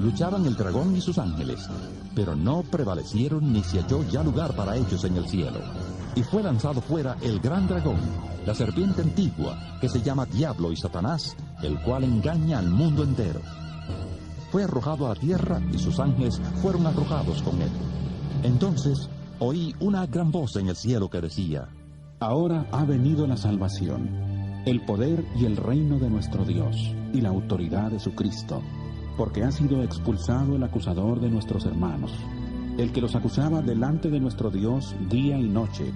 Luchaban el dragón y sus ángeles, pero no prevalecieron ni se halló ya lugar para ellos en el cielo. Y fue lanzado fuera el gran dragón, la serpiente antigua, que se llama Diablo y Satanás, el cual engaña al mundo entero. Fue arrojado a la tierra y sus ángeles fueron arrojados con él. Entonces oí una gran voz en el cielo que decía: Ahora ha venido la salvación, el poder y el reino de nuestro Dios, y la autoridad de su Cristo, porque ha sido expulsado el acusador de nuestros hermanos, el que los acusaba delante de nuestro Dios día y noche.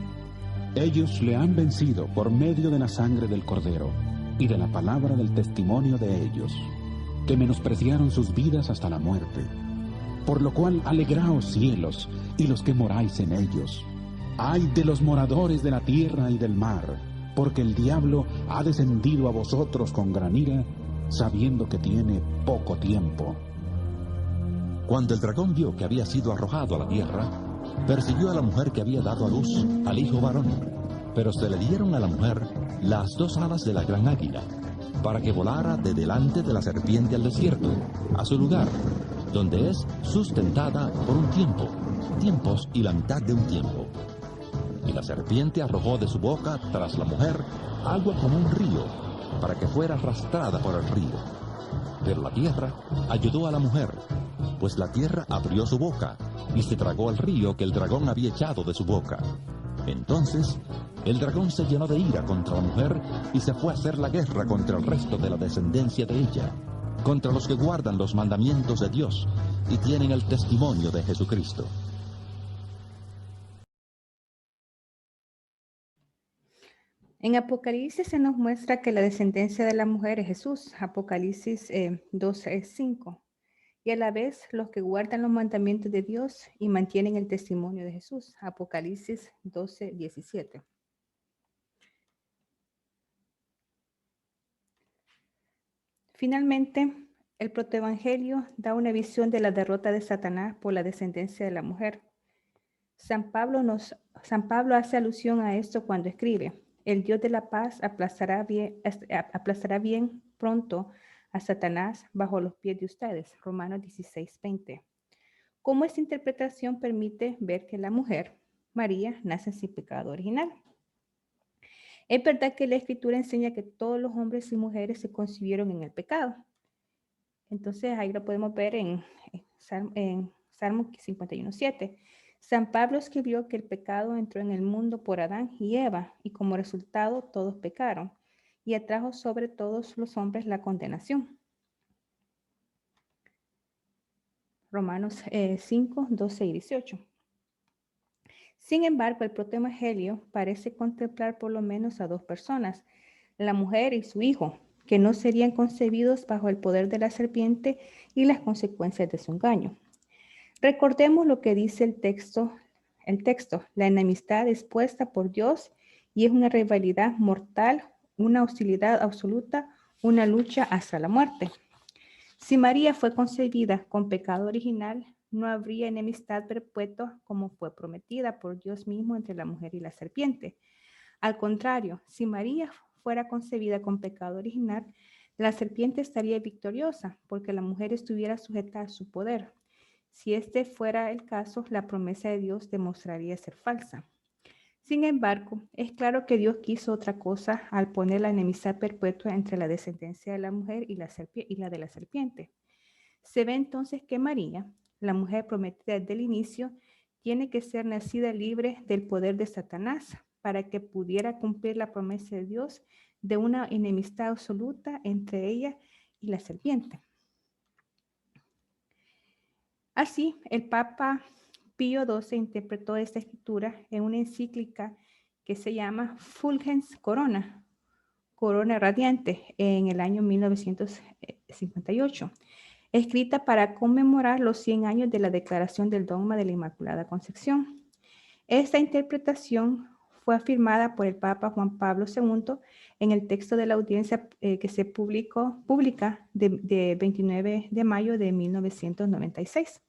Ellos le han vencido por medio de la sangre del Cordero y de la palabra del testimonio de ellos, que menospreciaron sus vidas hasta la muerte. Por lo cual alegraos cielos y los que moráis en ellos. Ay de los moradores de la tierra y del mar, porque el diablo ha descendido a vosotros con gran ira, sabiendo que tiene poco tiempo. Cuando el dragón vio que había sido arrojado a la tierra, persiguió a la mujer que había dado a luz al hijo varón, pero se le dieron a la mujer las 2 alas de la gran águila, para que volara de delante de la serpiente al desierto, a su lugar, donde es sustentada por un tiempo, tiempos y la mitad de un tiempo. Y la serpiente arrojó de su boca tras la mujer agua como un río, para que fuera arrastrada por el río. Pero la tierra ayudó a la mujer, pues la tierra abrió su boca y se tragó el río que el dragón había echado de su boca. Entonces el dragón se llenó de ira contra la mujer y se fue a hacer la guerra contra el resto de la descendencia de ella. contra los que guardan los mandamientos de Dios y tienen el testimonio de Jesucristo. En Apocalipsis se nos muestra que la descendencia de la mujer es Jesús, Apocalipsis 12:5, y a la vez los que guardan los mandamientos de Dios y mantienen el testimonio de Jesús, Apocalipsis 12:17. Finalmente, el protoevangelio da una visión de la derrota de Satanás por la descendencia de la mujer. San Pablo hace alusión a esto cuando escribe: el Dios de la paz aplastará bien pronto a Satanás bajo los pies de ustedes. Romanos 16:20. Como esta interpretación permite ver que la mujer, María, nace sin pecado original. Es verdad que la Escritura enseña que todos los hombres y mujeres se concibieron en el pecado. Entonces ahí lo podemos ver en Salmo 51:7. San Pablo escribió que el pecado entró en el mundo por Adán y Eva, y como resultado todos pecaron, y atrajo sobre todos los hombres la condenación. Romanos 5:12-18. Sin embargo, el protoevangelio parece contemplar por lo menos a dos personas, la mujer y su hijo, que no serían concebidos bajo el poder de la serpiente y las consecuencias de su engaño. Recordemos lo que dice el texto, la enemistad es puesta por Dios y es una rivalidad mortal, una hostilidad absoluta, una lucha hasta la muerte. Si María fue concebida con pecado original, no habría enemistad perpetua como fue prometida por Dios mismo entre la mujer y la serpiente. Al contrario, si María fuera concebida con pecado original, la serpiente estaría victoriosa porque la mujer estuviera sujeta a su poder. Si este fuera el caso, la promesa de Dios demostraría ser falsa. Sin embargo, es claro que Dios quiso otra cosa al poner la enemistad perpetua entre la descendencia de la mujer y la de la serpiente. Se ve entonces que María, la mujer prometida desde el inicio, tiene que ser nacida libre del poder de Satanás para que pudiera cumplir la promesa de Dios de una enemistad absoluta entre ella y la serpiente. Así, el Papa Pío XII interpretó esta escritura en una encíclica que se llama Fulgens Corona, Corona Radiante, en el año 1958, escrita para conmemorar los 100 años de la declaración del dogma de la Inmaculada Concepción. Esta interpretación fue afirmada por el Papa Juan Pablo II en el texto de la audiencia que se publica de 29 de mayo de 1996.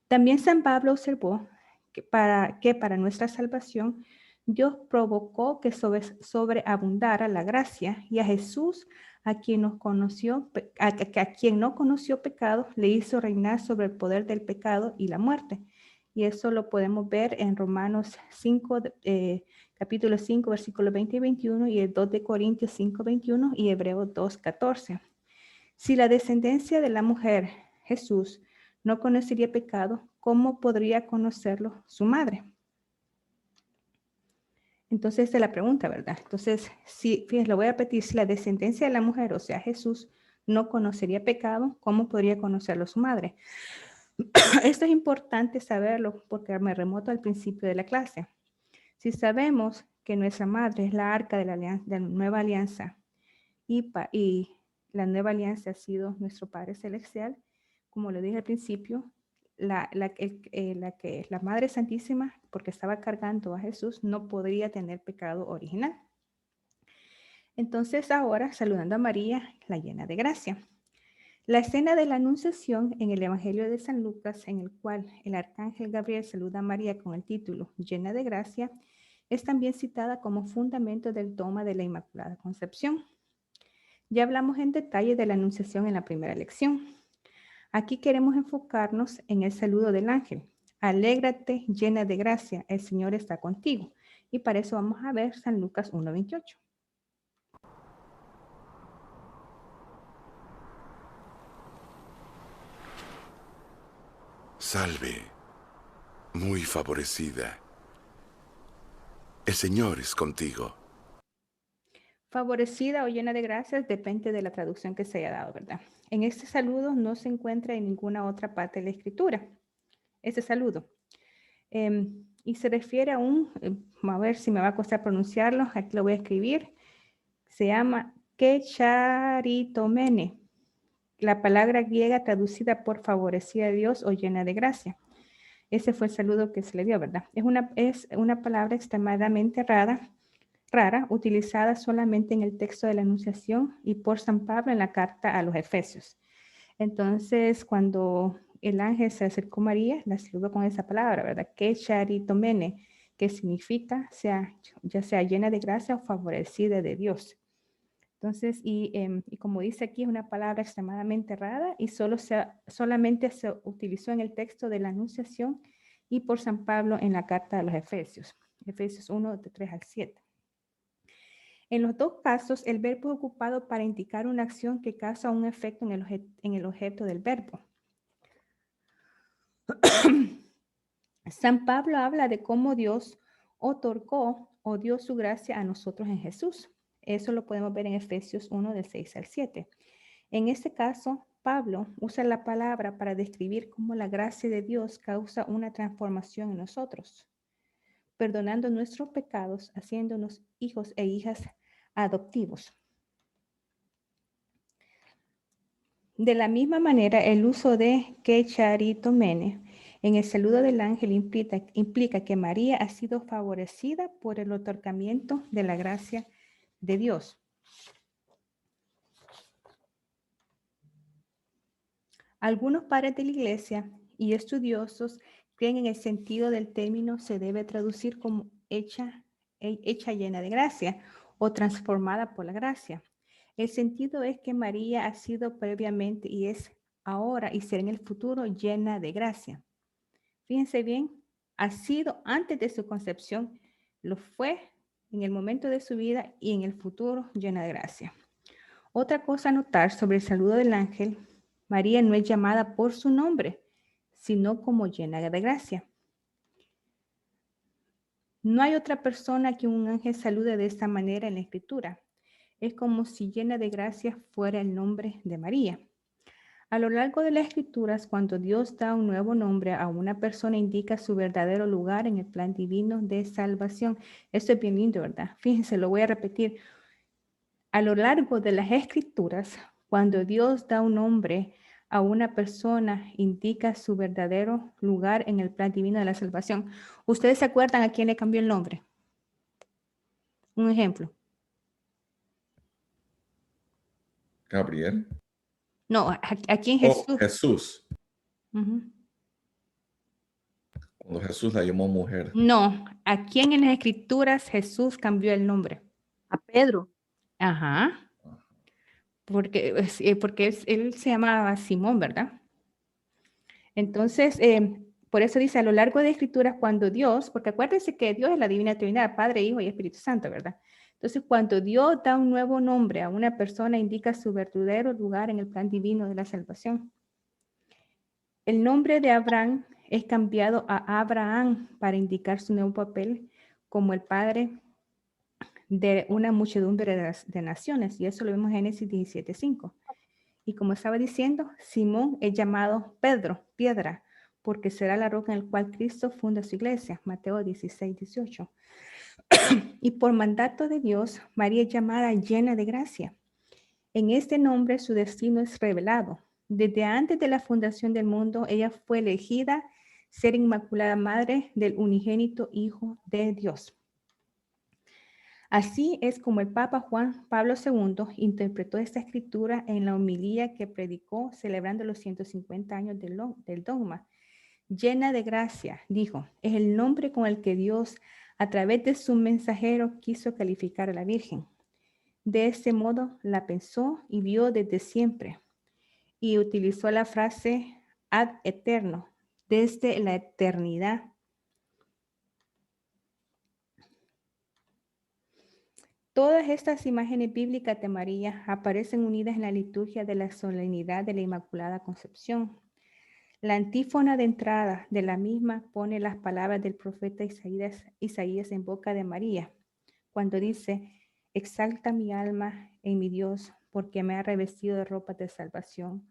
También San Pablo observó que para nuestra salvación Dios provocó que sobreabundara la gracia, y a Jesús, a quien no conoció pecado, le hizo reinar sobre el poder del pecado y la muerte. Y eso lo podemos ver en Romanos 5, capítulo 5, versículos 20 y 21, y el 2 de Corintios 5, 21 y Hebreos 2, 14. Si la descendencia de la mujer, Jesús, no conocería pecado, ¿cómo podría conocerlo su madre? Entonces, esta es la pregunta, ¿verdad? Entonces, fíjense, lo voy a repetir, si la descendencia de la mujer, o sea, Jesús, no conocería pecado, ¿cómo podría conocerlo su madre? Esto es importante saberlo porque me remonto al principio de la clase. Si sabemos que nuestra madre es la arca de la nueva alianza y la nueva alianza ha sido nuestro Padre Celestial, como lo dije al principio, la Madre Santísima, porque estaba cargando a Jesús, no podría tener pecado original. Entonces ahora, saludando a María, la llena de gracia. La escena de la Anunciación en el Evangelio de San Lucas, en el cual el arcángel Gabriel saluda a María con el título llena de gracia, es también citada como fundamento del dogma de la Inmaculada Concepción. Ya hablamos en detalle de la Anunciación en la primera lección. Aquí queremos enfocarnos en el saludo del ángel. Alégrate, llena de gracia, el Señor está contigo. Y para eso vamos a ver San Lucas 1:28. Salve, muy favorecida. El Señor es contigo. Favorecida o llena de gracias depende de la traducción que se haya dado, ¿verdad? En este saludo no se encuentra en ninguna otra parte de la escritura. Este saludo. Y se refiere a a ver si me va a costar pronunciarlo, aquí lo voy a escribir. Se llama Kecharitomene. La palabra griega traducida por favorecida de Dios o llena de gracia. Ese fue el saludo que se le dio, ¿verdad? Es una palabra extremadamente rara, utilizada solamente en el texto de la Anunciación y por San Pablo en la carta a los Efesios. Entonces, cuando el ángel se acercó a María, la saludó con esa palabra, ¿verdad? Kecharitomene, que significa ya sea llena de gracia o favorecida de Dios. Entonces, y como dice aquí, es una palabra extremadamente rara y solamente se utilizó en el texto de la Anunciación y por San Pablo en la carta a los Efesios. Efesios 1, de 3 al 7. En los dos casos, el verbo es ocupado para indicar una acción que causa un efecto en el objeto del verbo. San Pablo habla de cómo Dios otorgó o dio su gracia a nosotros en Jesús. Eso lo podemos ver en Efesios 1, del 6 al 7. En este caso, Pablo usa la palabra para describir cómo la gracia de Dios causa una transformación en nosotros, perdonando nuestros pecados, haciéndonos hijos e hijas adoptivos. De la misma manera, el uso de Kecharitomene en el saludo del ángel implica que María ha sido favorecida por el otorgamiento de la gracia de Dios. Algunos padres de la iglesia y estudiosos creen en el sentido del término se debe traducir como hecha llena de gracia o transformada por la gracia. El sentido es que María ha sido previamente y es ahora y será en el futuro llena de gracia. Fíjense bien, ha sido antes de su concepción, lo fue en el momento de su vida y en el futuro llena de gracia. Otra cosa a notar sobre el saludo del ángel, María no es llamada por su nombre, sino como llena de gracia. No hay otra persona que un ángel salude de esta manera en la escritura. Es como si llena de gracia fuera el nombre de María. A lo largo de las escrituras, cuando Dios da un nuevo nombre a una persona, indica su verdadero lugar en el plan divino de salvación. Esto es bien lindo, ¿verdad? Fíjense, lo voy a repetir. A lo largo de las escrituras, cuando Dios da un nombre a una persona, indica su verdadero lugar en el plan divino de la salvación. ¿Ustedes se acuerdan a quién le cambió el nombre? Un ejemplo. Gabriel. No, ¿a quién Jesús? Oh, Jesús. Uh-huh. Cuando Jesús la llamó mujer. No, ¿a quién en las escrituras Jesús cambió el nombre? A Pedro. Ajá. Porque él se llamaba Simón, ¿verdad? Entonces, por eso dice a lo largo de escrituras cuando Dios, porque acuérdense que Dios es la divina Trinidad, Padre, Hijo y Espíritu Santo, ¿verdad? Entonces, cuando Dios da un nuevo nombre a una persona, indica su verdadero lugar en el plan divino de la salvación. El nombre de Abraham es cambiado a Abraham para indicar su nuevo papel como el padre de una muchedumbre de naciones, y eso lo vemos en Génesis 17:5. Y como estaba diciendo, Simón es llamado Pedro, piedra, porque será la roca en la cual Cristo funda su iglesia, Mateo 16:18. Y por mandato de Dios, María es llamada llena de gracia. En este nombre su destino es revelado. Desde antes de la fundación del mundo, ella fue elegida ser inmaculada madre del unigénito Hijo de Dios. Así es como el Papa Juan Pablo II interpretó esta escritura en la homilía que predicó celebrando los 150 años del dogma. Llena de gracia, dijo, es el nombre con el que Dios, a través de su mensajero, quiso calificar a la Virgen. De este modo la pensó y vio desde siempre. Y utilizó la frase ad eterno, desde la eternidad. Todas estas imágenes bíblicas de María aparecen unidas en la liturgia de la solemnidad de la Inmaculada Concepción. La antífona de entrada de la misma pone las palabras del profeta Isaías en boca de María, cuando dice, Exalta mi alma en mi Dios, porque me ha revestido de ropas de salvación,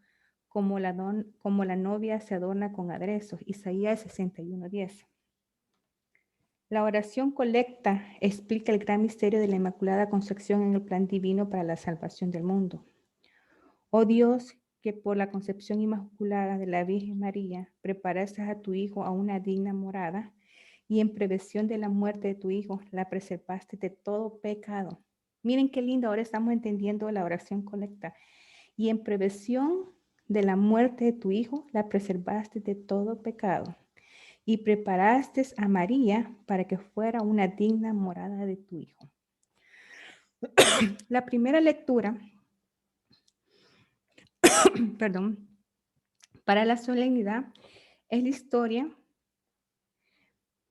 como la novia se adorna con aderezos. Isaías 61:10. La oración colecta explica el gran misterio de la Inmaculada Concepción en el plan divino para la salvación del mundo. Oh Dios, que por la concepción inmaculada de la Virgen María preparaste a tu Hijo a una digna morada y en prevención de la muerte de tu Hijo la preservaste de todo pecado. Miren qué lindo, ahora estamos entendiendo la oración colecta. Y en prevención de la muerte de tu Hijo la preservaste de todo pecado. Y preparaste a María para que fuera una digna morada de tu Hijo. La primera lectura, perdón, para la solemnidad es la historia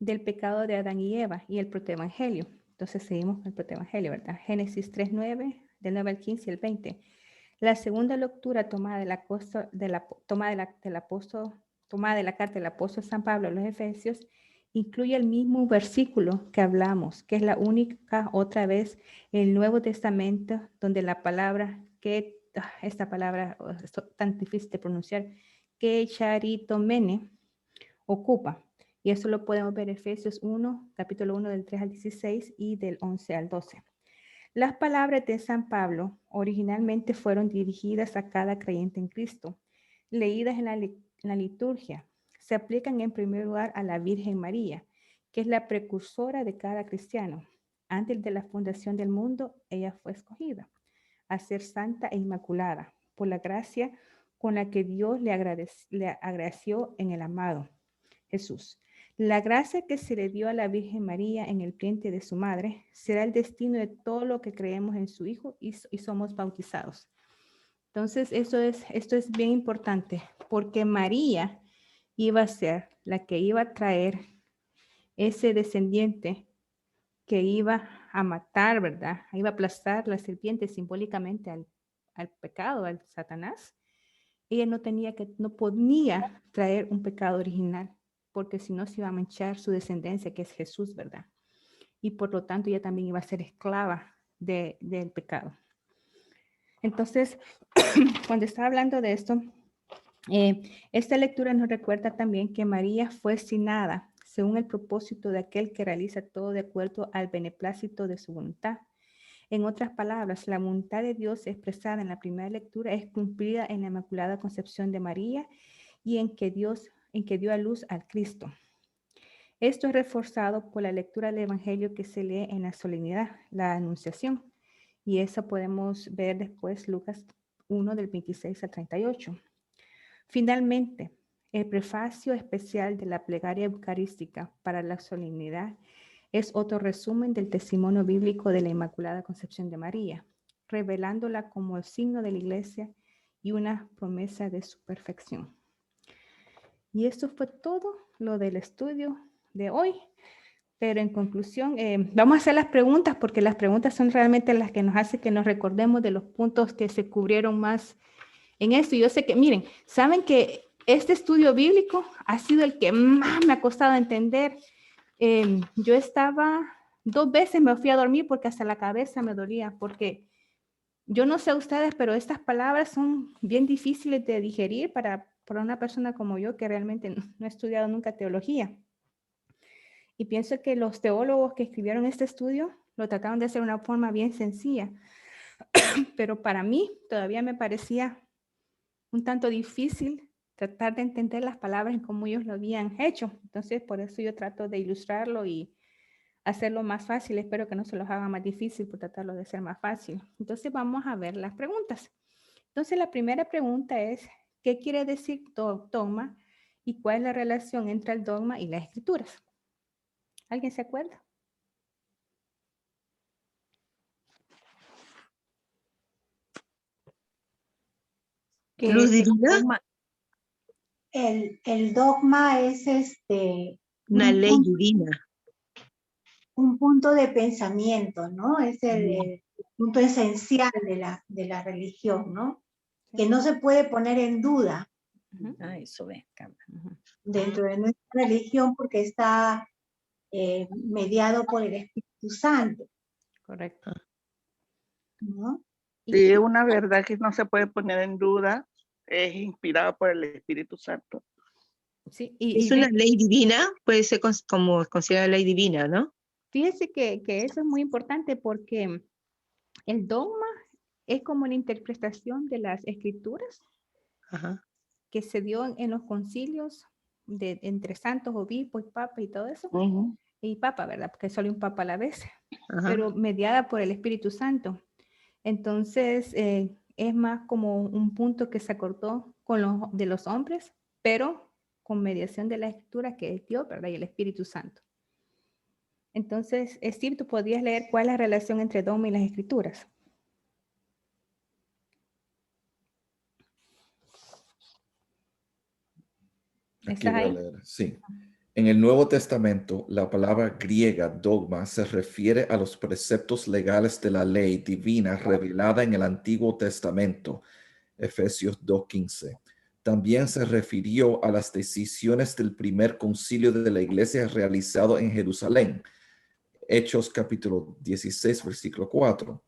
del pecado de Adán y Eva y el protoevangelio. Entonces seguimos con el protoevangelio, ¿verdad? Génesis 3:9, del 9 al 15 y el 20. La segunda lectura tomada de la carta del apóstol San Pablo a los Efesios incluye el mismo versículo que hablamos, que es la única otra vez en el Nuevo Testamento donde la palabra que, esta palabra es tan difícil de pronunciar, que charitomene ocupa. Y eso lo podemos ver en Efesios 1, capítulo 1 del 3 al 16 y del 11 al 12. Las palabras de San Pablo originalmente fueron dirigidas a cada creyente en Cristo, leídas en la liturgia. Se aplican en primer lugar a la Virgen María, que es la precursora de cada cristiano. Antes de la fundación del mundo, ella fue escogida a ser santa e inmaculada por la gracia con la que Dios le agració en el amado Jesús. La gracia que se le dio a la Virgen María en el vientre de su madre será el destino de todo lo que creemos en su Hijo y somos bautizados. Entonces, esto es bien importante porque María iba a ser la que iba a traer ese descendiente que iba a matar, ¿verdad? Iba a aplastar la serpiente simbólicamente al pecado, al Satanás. Ella no podía traer un pecado original, porque si no se iba a manchar su descendencia, que es Jesús, ¿verdad? Y por lo tanto ella también iba a ser esclava del pecado. Entonces, cuando estaba hablando de esto, esta lectura nos recuerda también que María fue destinada según el propósito de aquel que realiza todo de acuerdo al beneplácito de su voluntad. En otras palabras, la voluntad de Dios expresada en la primera lectura es cumplida en la Inmaculada Concepción de María y en que dio a luz al Cristo. Esto es reforzado por la lectura del Evangelio que se lee en la solemnidad, la Anunciación, y eso podemos ver después Lucas 1 del 26 al 38. Finalmente, el prefacio especial de la plegaria eucarística para la solemnidad es otro resumen del testimonio bíblico de la Inmaculada Concepción de María, revelándola como el signo de la Iglesia y una promesa de su perfección. Y esto fue todo lo del estudio de hoy. Pero en conclusión, vamos a hacer las preguntas porque las preguntas son realmente las que nos hacen que nos recordemos de los puntos que se cubrieron más en esto. Yo sé que, miren, saben que este estudio bíblico ha sido el que más me ha costado entender. Yo estaba 2 veces me fui a dormir porque hasta la cabeza me dolía, porque yo no sé ustedes, pero estas palabras son bien difíciles de digerir para una persona como yo que realmente no he estudiado nunca teología. Y pienso que los teólogos que escribieron este estudio lo trataron de hacer de una forma bien sencilla, pero para mí todavía me parecía un tanto difícil tratar de entender las palabras como ellos lo habían hecho. Entonces, por eso yo trato de ilustrarlo y hacerlo más fácil. Espero que no se los haga más difícil por tratarlo de hacer más fácil. Entonces, vamos a ver las preguntas. Entonces, la primera pregunta es, ¿qué quiere decir dogma y cuál es la relación entre el dogma y las escrituras? ¿Alguien se acuerda? ¿Luz divina? El dogma es una ley divina. Un punto de pensamiento, ¿no? Es el punto esencial de la religión, ¿no? Que no se puede poner en duda. Eso ve. Dentro de nuestra religión porque está mediado por el Espíritu Santo. Correcto. ¿no? Sí, una verdad que no se puede poner en duda, es inspirada por el Espíritu Santo. Sí, Es una ley divina, puede ser como considerada ley divina, ¿no? Fíjese que eso es muy importante porque el dogma es como la interpretación de las escrituras que se dio en los concilios entre santos, obispos y papas y todo eso. Y papa, ¿verdad? Porque solo un papa a la vez, pero mediada por el Espíritu Santo. Entonces, es más como un punto que se acordó de los hombres, pero con mediación de la escritura que es Dios, ¿verdad? Y el Espíritu Santo. Entonces, Steve, ¿tú podrías leer cuál es la relación entre dogma y las escrituras? Aquí voy a leer, sí. En el Nuevo Testamento, la palabra griega dogma se refiere a los preceptos legales de la ley divina revelada en el Antiguo Testamento, Efesios 2:15. También se refirió a las decisiones del primer concilio de la iglesia realizado en Jerusalén, Hechos capítulo 16, versículo 4.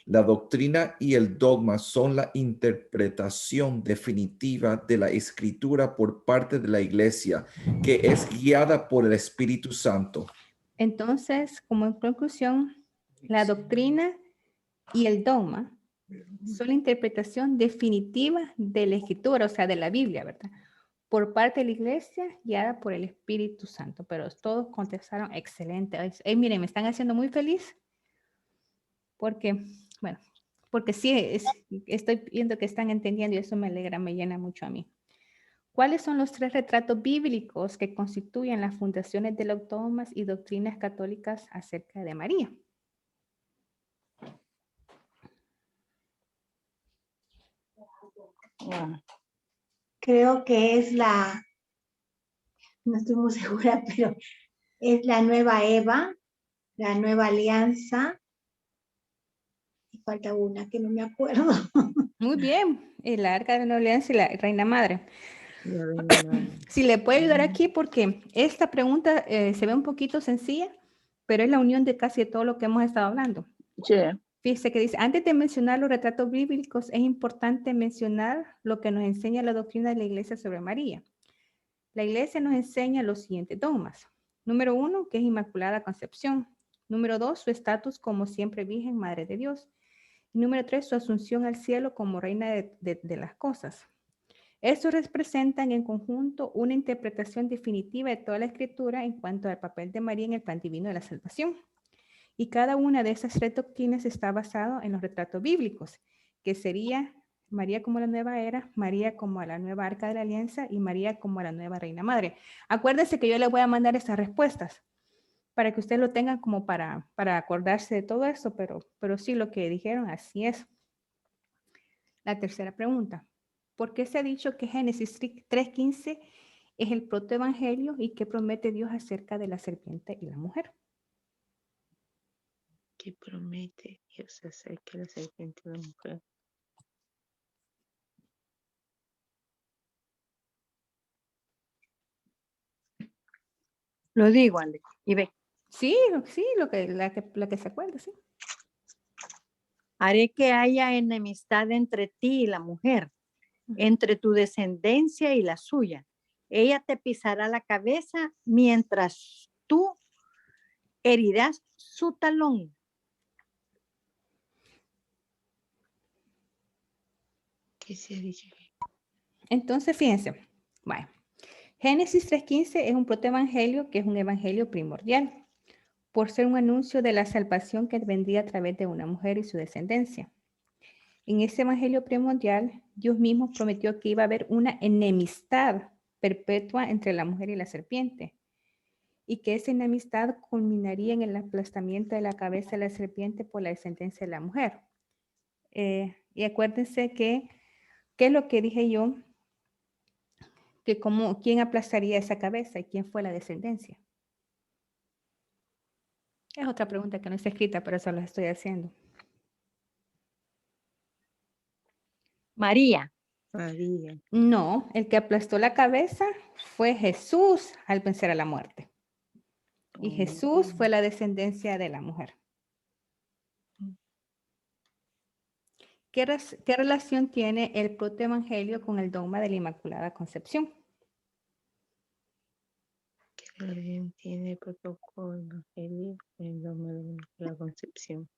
La doctrina y el dogma son la interpretación definitiva de la escritura por parte de la iglesia, que es guiada por el Espíritu Santo. Entonces, como en conclusión, la doctrina y el dogma son la interpretación definitiva de la escritura, o sea, de la Biblia, ¿verdad? Por parte de la iglesia, guiada por el Espíritu Santo. Pero todos contestaron excelente. Miren, me están haciendo muy feliz porque, bueno, porque sí, estoy viendo que están entendiendo y eso me alegra, me llena mucho a mí. ¿Cuáles son los 3 retratos bíblicos que constituyen las fundaciones de los dogmas y doctrinas católicas acerca de María? Creo que es no estoy muy segura, pero es la nueva Eva, la nueva alianza. Y falta una que no me acuerdo. Muy bien, el arca de la nueva alianza y la reina madre. Si le puedo ayudar aquí porque esta pregunta se ve un poquito sencilla, pero es la unión de casi todo lo que hemos estado hablando. Sí. Fíjese que dice, antes de mencionar los retratos bíblicos, es importante mencionar lo que nos enseña la doctrina de la iglesia sobre María. La iglesia nos enseña los siguientes dogmas. Número 1, que es Inmaculada Concepción. Número 2, su estatus como siempre Virgen, Madre de Dios. Y número 3, su asunción al cielo como reina de las cosas. Estos representan en conjunto una interpretación definitiva de toda la escritura en cuanto al papel de María en el plan divino de la salvación. Y cada una de esas 3 doctrinas está basada en los retratos bíblicos, que sería María como la nueva era, María como la nueva arca de la alianza y María como la nueva reina madre. Acuérdense que yo les voy a mandar estas respuestas para que ustedes lo tengan como para acordarse de todo eso, pero sí lo que dijeron, así es. La tercera pregunta. ¿Por qué se ha dicho que Génesis 3:15 es el protoevangelio y qué promete Dios acerca de la serpiente y la mujer? ¿Qué promete Dios acerca de la serpiente y la mujer? Lo digo, Ale, y ve. Sí, la que se acuerda, sí. Haré que haya enemistad entre ti y la mujer, entre tu descendencia y la suya. Ella te pisará la cabeza mientras tú herirás su talón. ¿Qué se ha dicho? Entonces, fíjense, bueno, Génesis 3:15 es un protoevangelio que es un evangelio primordial, por ser un anuncio de la salvación que vendría a través de una mujer y su descendencia. En ese evangelio primordial, Dios mismo prometió que iba a haber una enemistad perpetua entre la mujer y la serpiente, y que esa enemistad culminaría en el aplastamiento de la cabeza de la serpiente por la descendencia de la mujer. Y acuérdense que, ¿qué es lo que dije yo? Que ¿quién aplastaría esa cabeza y quién fue la descendencia? Es otra pregunta que no está escrita, pero eso la estoy haciendo. María. María. No, el que aplastó la cabeza fue Jesús al vencer a la muerte. Y Jesús fue la descendencia de la mujer. ¿Qué relación tiene el protoevangelio con el dogma de la Inmaculada Concepción? ¿Qué relación tiene el protocolo evangelio con el dogma de la Inmaculada Concepción?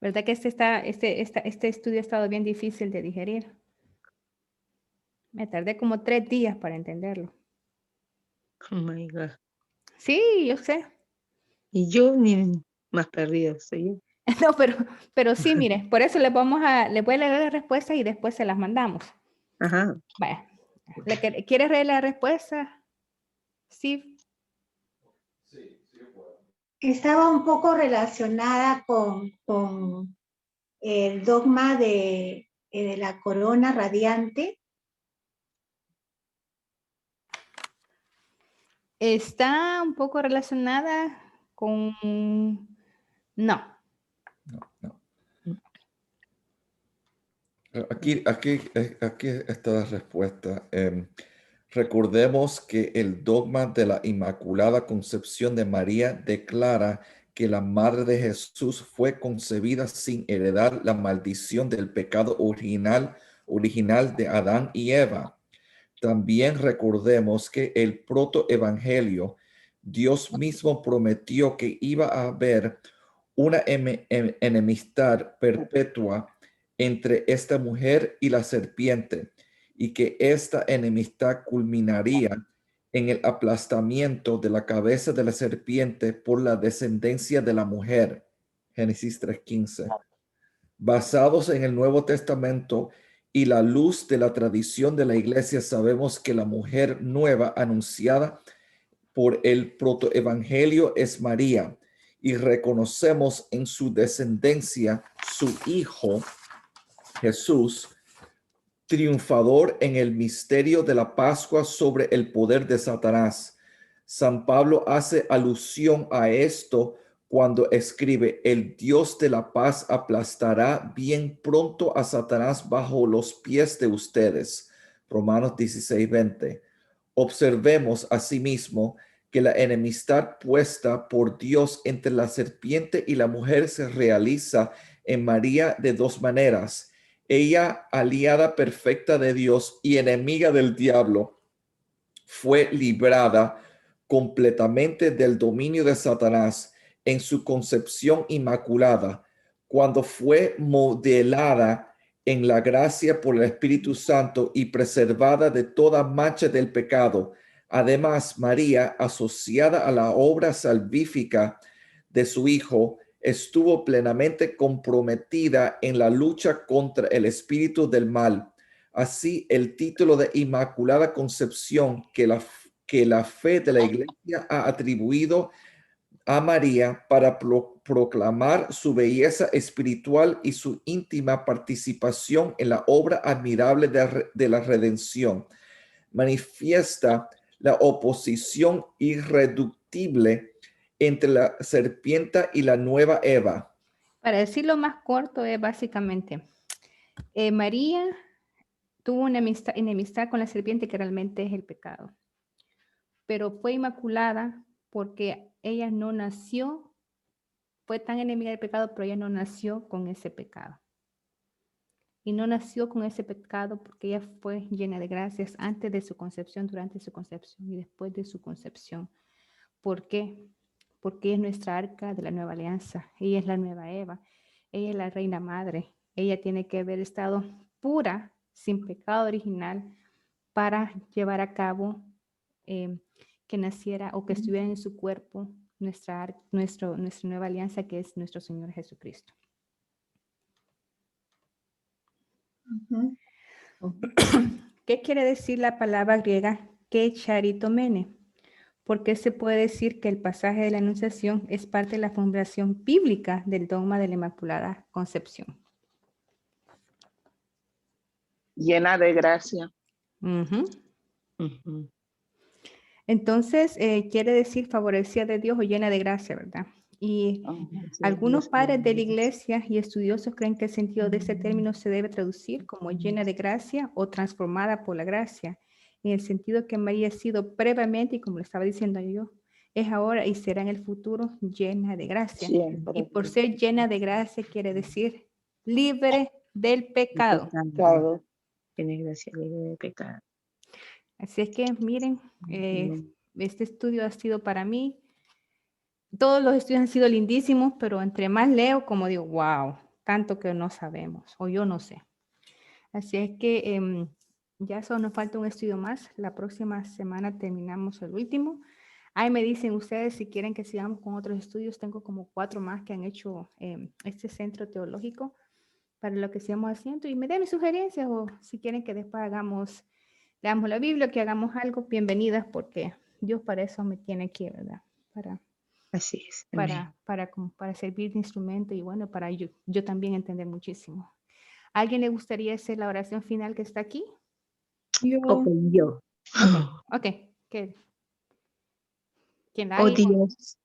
¿Verdad que este estudio ha estado bien difícil de digerir? Me tardé como 3 días para entenderlo. Oh my God. Sí, yo sé. Y yo ni más perdida soy yo. No, pero sí, mire, por eso les voy a leer la respuesta y después se las mandamos. Ajá. Vaya. ¿Quieres leer la respuesta? Sí. Estaba un poco relacionada con el dogma de la corona radiante. Está un poco relacionada con... No. Aquí está la respuesta. Recordemos que el dogma de la Inmaculada Concepción de María declara que la Madre de Jesús fue concebida sin heredar la maldición del pecado original de Adán y Eva. También recordemos que el protoevangelio, Dios mismo prometió que iba a haber una enemistad perpetua entre esta mujer y la serpiente, y que esta enemistad culminaría en el aplastamiento de la cabeza de la serpiente por la descendencia de la mujer. Génesis 3:15. Basados en el Nuevo Testamento y la luz de la tradición de la iglesia, sabemos que la mujer nueva anunciada por el protoevangelio es María, y reconocemos en su descendencia su Hijo Jesús, triunfador en el misterio de la Pascua sobre el poder de Satanás. San Pablo hace alusión a esto cuando escribe: el Dios de la paz aplastará bien pronto a Satanás bajo los pies de ustedes. Romanos 16:20. Observemos asimismo que la enemistad puesta por Dios entre la serpiente y la mujer se realiza en María de dos maneras. Ella, aliada perfecta de Dios y enemiga del diablo, fue librada completamente del dominio de Satanás en su concepción inmaculada, cuando fue modelada en la gracia por el Espíritu Santo y preservada de toda mancha del pecado. Además, María, asociada a la obra salvífica de su Hijo, estuvo plenamente comprometida en la lucha contra el espíritu del mal. Así, el título de Inmaculada Concepción que la fe de la Iglesia ha atribuido a María para proclamar su belleza espiritual y su íntima participación en la obra admirable de la redención, manifiesta la oposición irreductible entre la serpiente y la nueva Eva. Para decirlo más corto, es básicamente, María tuvo una enemistad con la serpiente, que realmente es el pecado, pero fue inmaculada porque ella no nació, fue tan enemiga del pecado, pero ella no nació con ese pecado. Y no nació con ese pecado porque ella fue llena de gracias antes de su concepción, durante su concepción y después de su concepción. ¿Por qué? Porque es nuestra arca de la nueva alianza. Ella es la nueva Eva. Ella es la reina madre. Ella tiene que haber estado pura, sin pecado original, para llevar a cabo que naciera o que estuviera en su cuerpo nuestra nueva alianza, que es nuestro Señor Jesucristo. ¿Qué quiere decir la palabra griega que charitomene? ¿Por qué se puede decir que el pasaje de la Anunciación es parte de la fundación bíblica del dogma de la Inmaculada Concepción? Llena de gracia. Entonces, quiere decir favorecida de Dios o llena de gracia, ¿verdad? Y algunos padres de la iglesia y estudiosos creen que el sentido de ese término se debe traducir como llena de gracia o transformada por la gracia, en el sentido que María ha sido previamente, y como le estaba diciendo yo, es ahora y será en el futuro llena de gracia. Siempre. Y por ser llena de gracia quiere decir libre del pecado. Pecado. Tiene gracia libre de pecado. Así es que miren, este estudio ha sido para mí, todos los estudios han sido lindísimos, pero entre más leo, como digo, wow, tanto que no sabemos, o yo no sé. Así es que ya solo nos falta un estudio más. La próxima semana terminamos el último. Ahí me dicen ustedes si quieren que sigamos con otros estudios. Tengo como 4 más que han hecho este centro teológico para lo que sigamos haciendo. Y me den mis sugerencias o si quieren que después leamos la Biblia, que hagamos algo, bienvenidas, porque Dios para eso me tiene aquí, ¿verdad? Así es. Para servir de instrumento y bueno, para yo también entender muchísimo. ¿A alguien le gustaría hacer la oración final que está aquí? Yo. Ok. ¿Quién la Oh haga? Dios.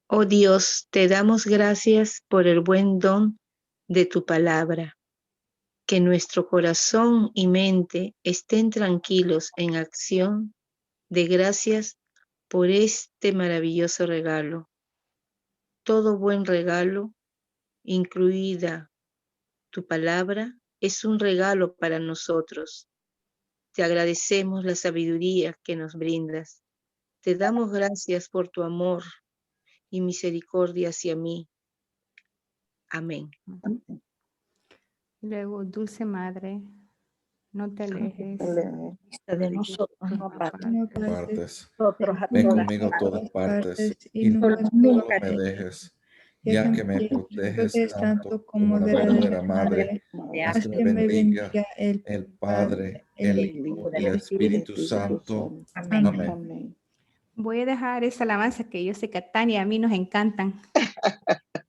Oh Dios, te damos gracias por el buen don de tu palabra. Que nuestro corazón y mente estén tranquilos en acción de gracias por este maravilloso regalo. Todo buen regalo, incluida tu palabra, es un regalo para nosotros. Te agradecemos la sabiduría que nos brindas. Te damos gracias por tu amor y misericordia hacia mí. Amén. Luego, dulce madre, no te alejes de nosotros, no Partes. nosotros a Ven todas conmigo a todas partes y y nunca nunca me dejes, ya que me proteges tanto como la verdadera madre. Haz que me bendiga el Padre, el Hijo y el Espíritu Santo. Amén. Voy a dejar esa alabanza que yo sé que a Tania y a mí nos encantan.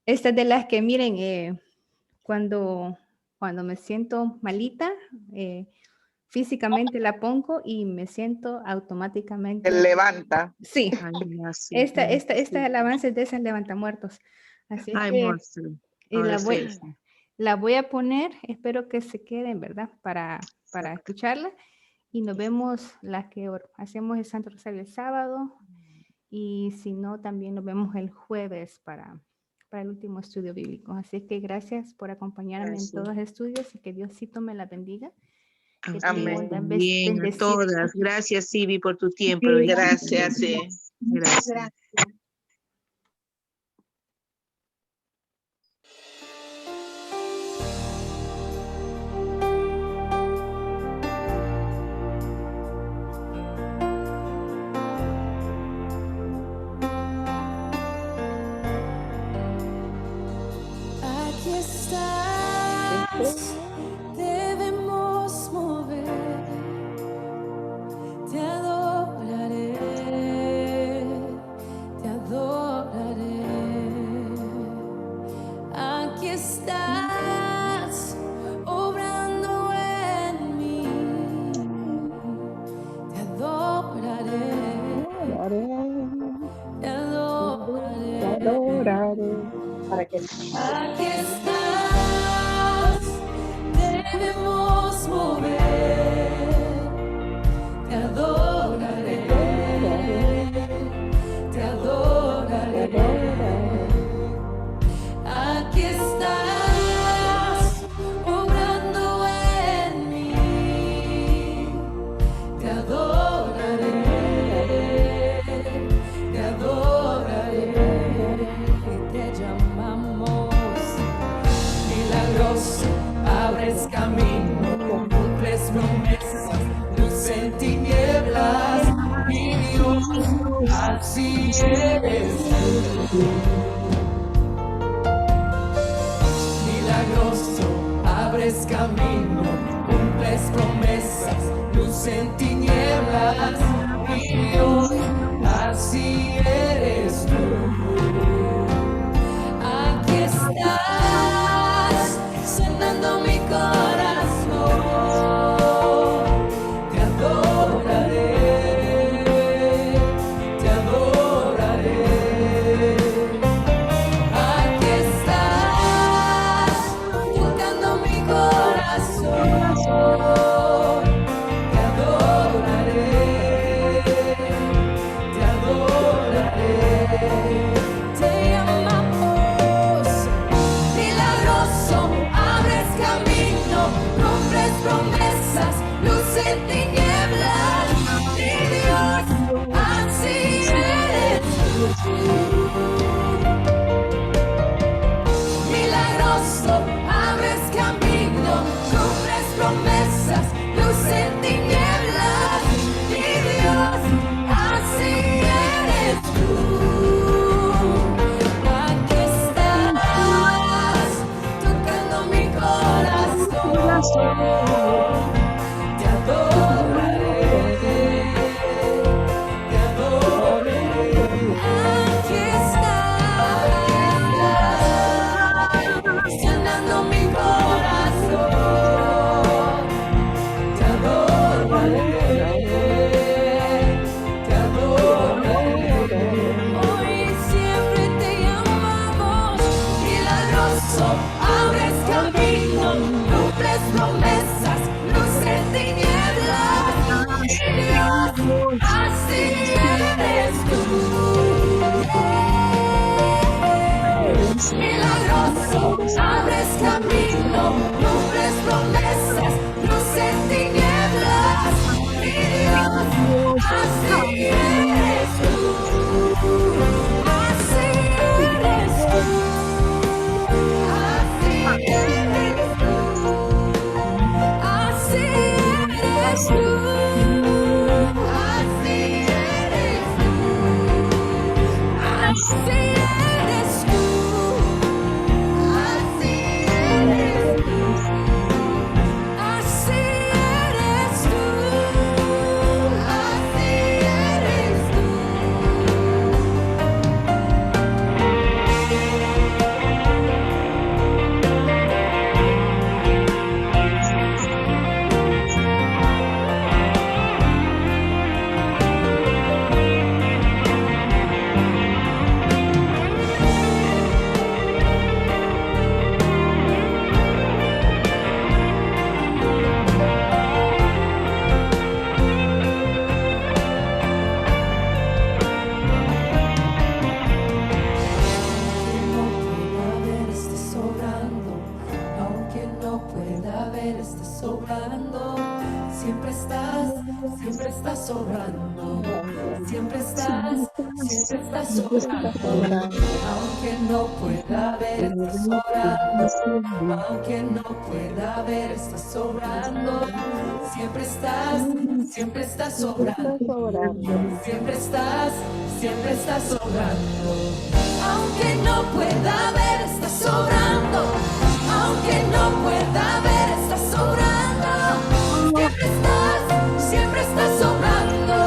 Esta es de las que, miren, cuando me siento malita, físicamente la pongo y me siento automáticamente. Te levanta. Sí. Esta alabanza es de esas levantamuertos. Así es que la voy a poner, espero que se queden, ¿verdad? Para escucharla. Y nos vemos las que hacemos el Santo Rosario el sábado. Y si no, también nos vemos el jueves para el último estudio bíblico. Así que gracias por acompañarme en todos los estudios y que Diosito me la bendiga. Amén. Bien, a todas. Gracias, Sibi, por tu tiempo. Gracias, sí. Gracias. Aquí estás, debemos mover, te adoraré, te adoraré. Aquí estás, obrando en mí, te adoraré, te adoraré. Para que Aquí estás, debemos mover, te adoraré, te adoraré. Aquí estás, obrando en mí, te adoraré, te adoraré. Te llamamos milagroso, abres camino, cumples promesas, luz en tinieblas, mi Dios, así eres tú. Milagroso, abres camino, cumples promesas, luz en tinieblas, mi Dios, así eres tú. Aquí estás, sanando mi corazón, te adoraré, te adoraré. Aquí estás, tocando mi corazón, te adoraré, Milagroso, abres camino, cumples promesas, luz en tinieblas. Mi Dios, así eres tú. Aquí estás, tocando mi corazón. Te adoraré, te adoraré. Aquí estás, sanando mi corazón. Te adoraré, te adoraré. Hoy siempre te llamamos milagroso, abres camino, cumples promesas, luz en tinieblas. Dios, así eres tú. Milagroso, abres camino, cumples promesas, luz en tinieblas. Mi Dios, así eres tú. Así eres tú. Así eres tú. Así eres tú. Así eres tú. Así eres tú. Así eres tú. Así eres tú. Así eres tú. Aunque no pueda ver, estás sobrando. Siempre estás sobrando. Siempre estás sobrando. Aunque no pueda ver, estás sobrando. Aunque no pueda ver, estás sobrando. Siempre estás sobrando. Siempre estás sobrando. Aunque no pueda ver, estás sobrando. Aunque no pueda ver, estás sobrando. Siempre estás sobrando.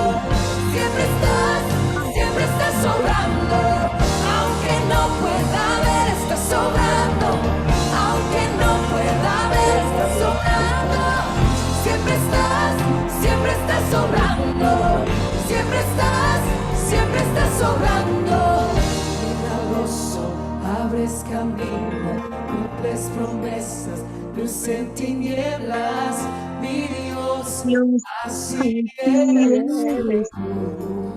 Siempre estás sobrando. Aunque no pueda ver, estás sobrando. Aunque no pueda ver, estás sobrando. Siempre estás sobrando. Siempre estás sobrando. Milagroso, abres camino, cumples promesas, luz en tinieblas. Mi Dios, así eres tú.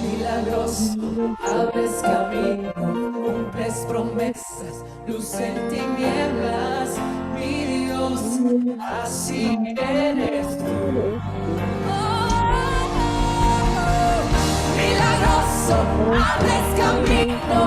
Milagroso, abres camino, cumples promesas, luz en tinieblas. Mi Dios, así eres tú. Milagroso, abres camino,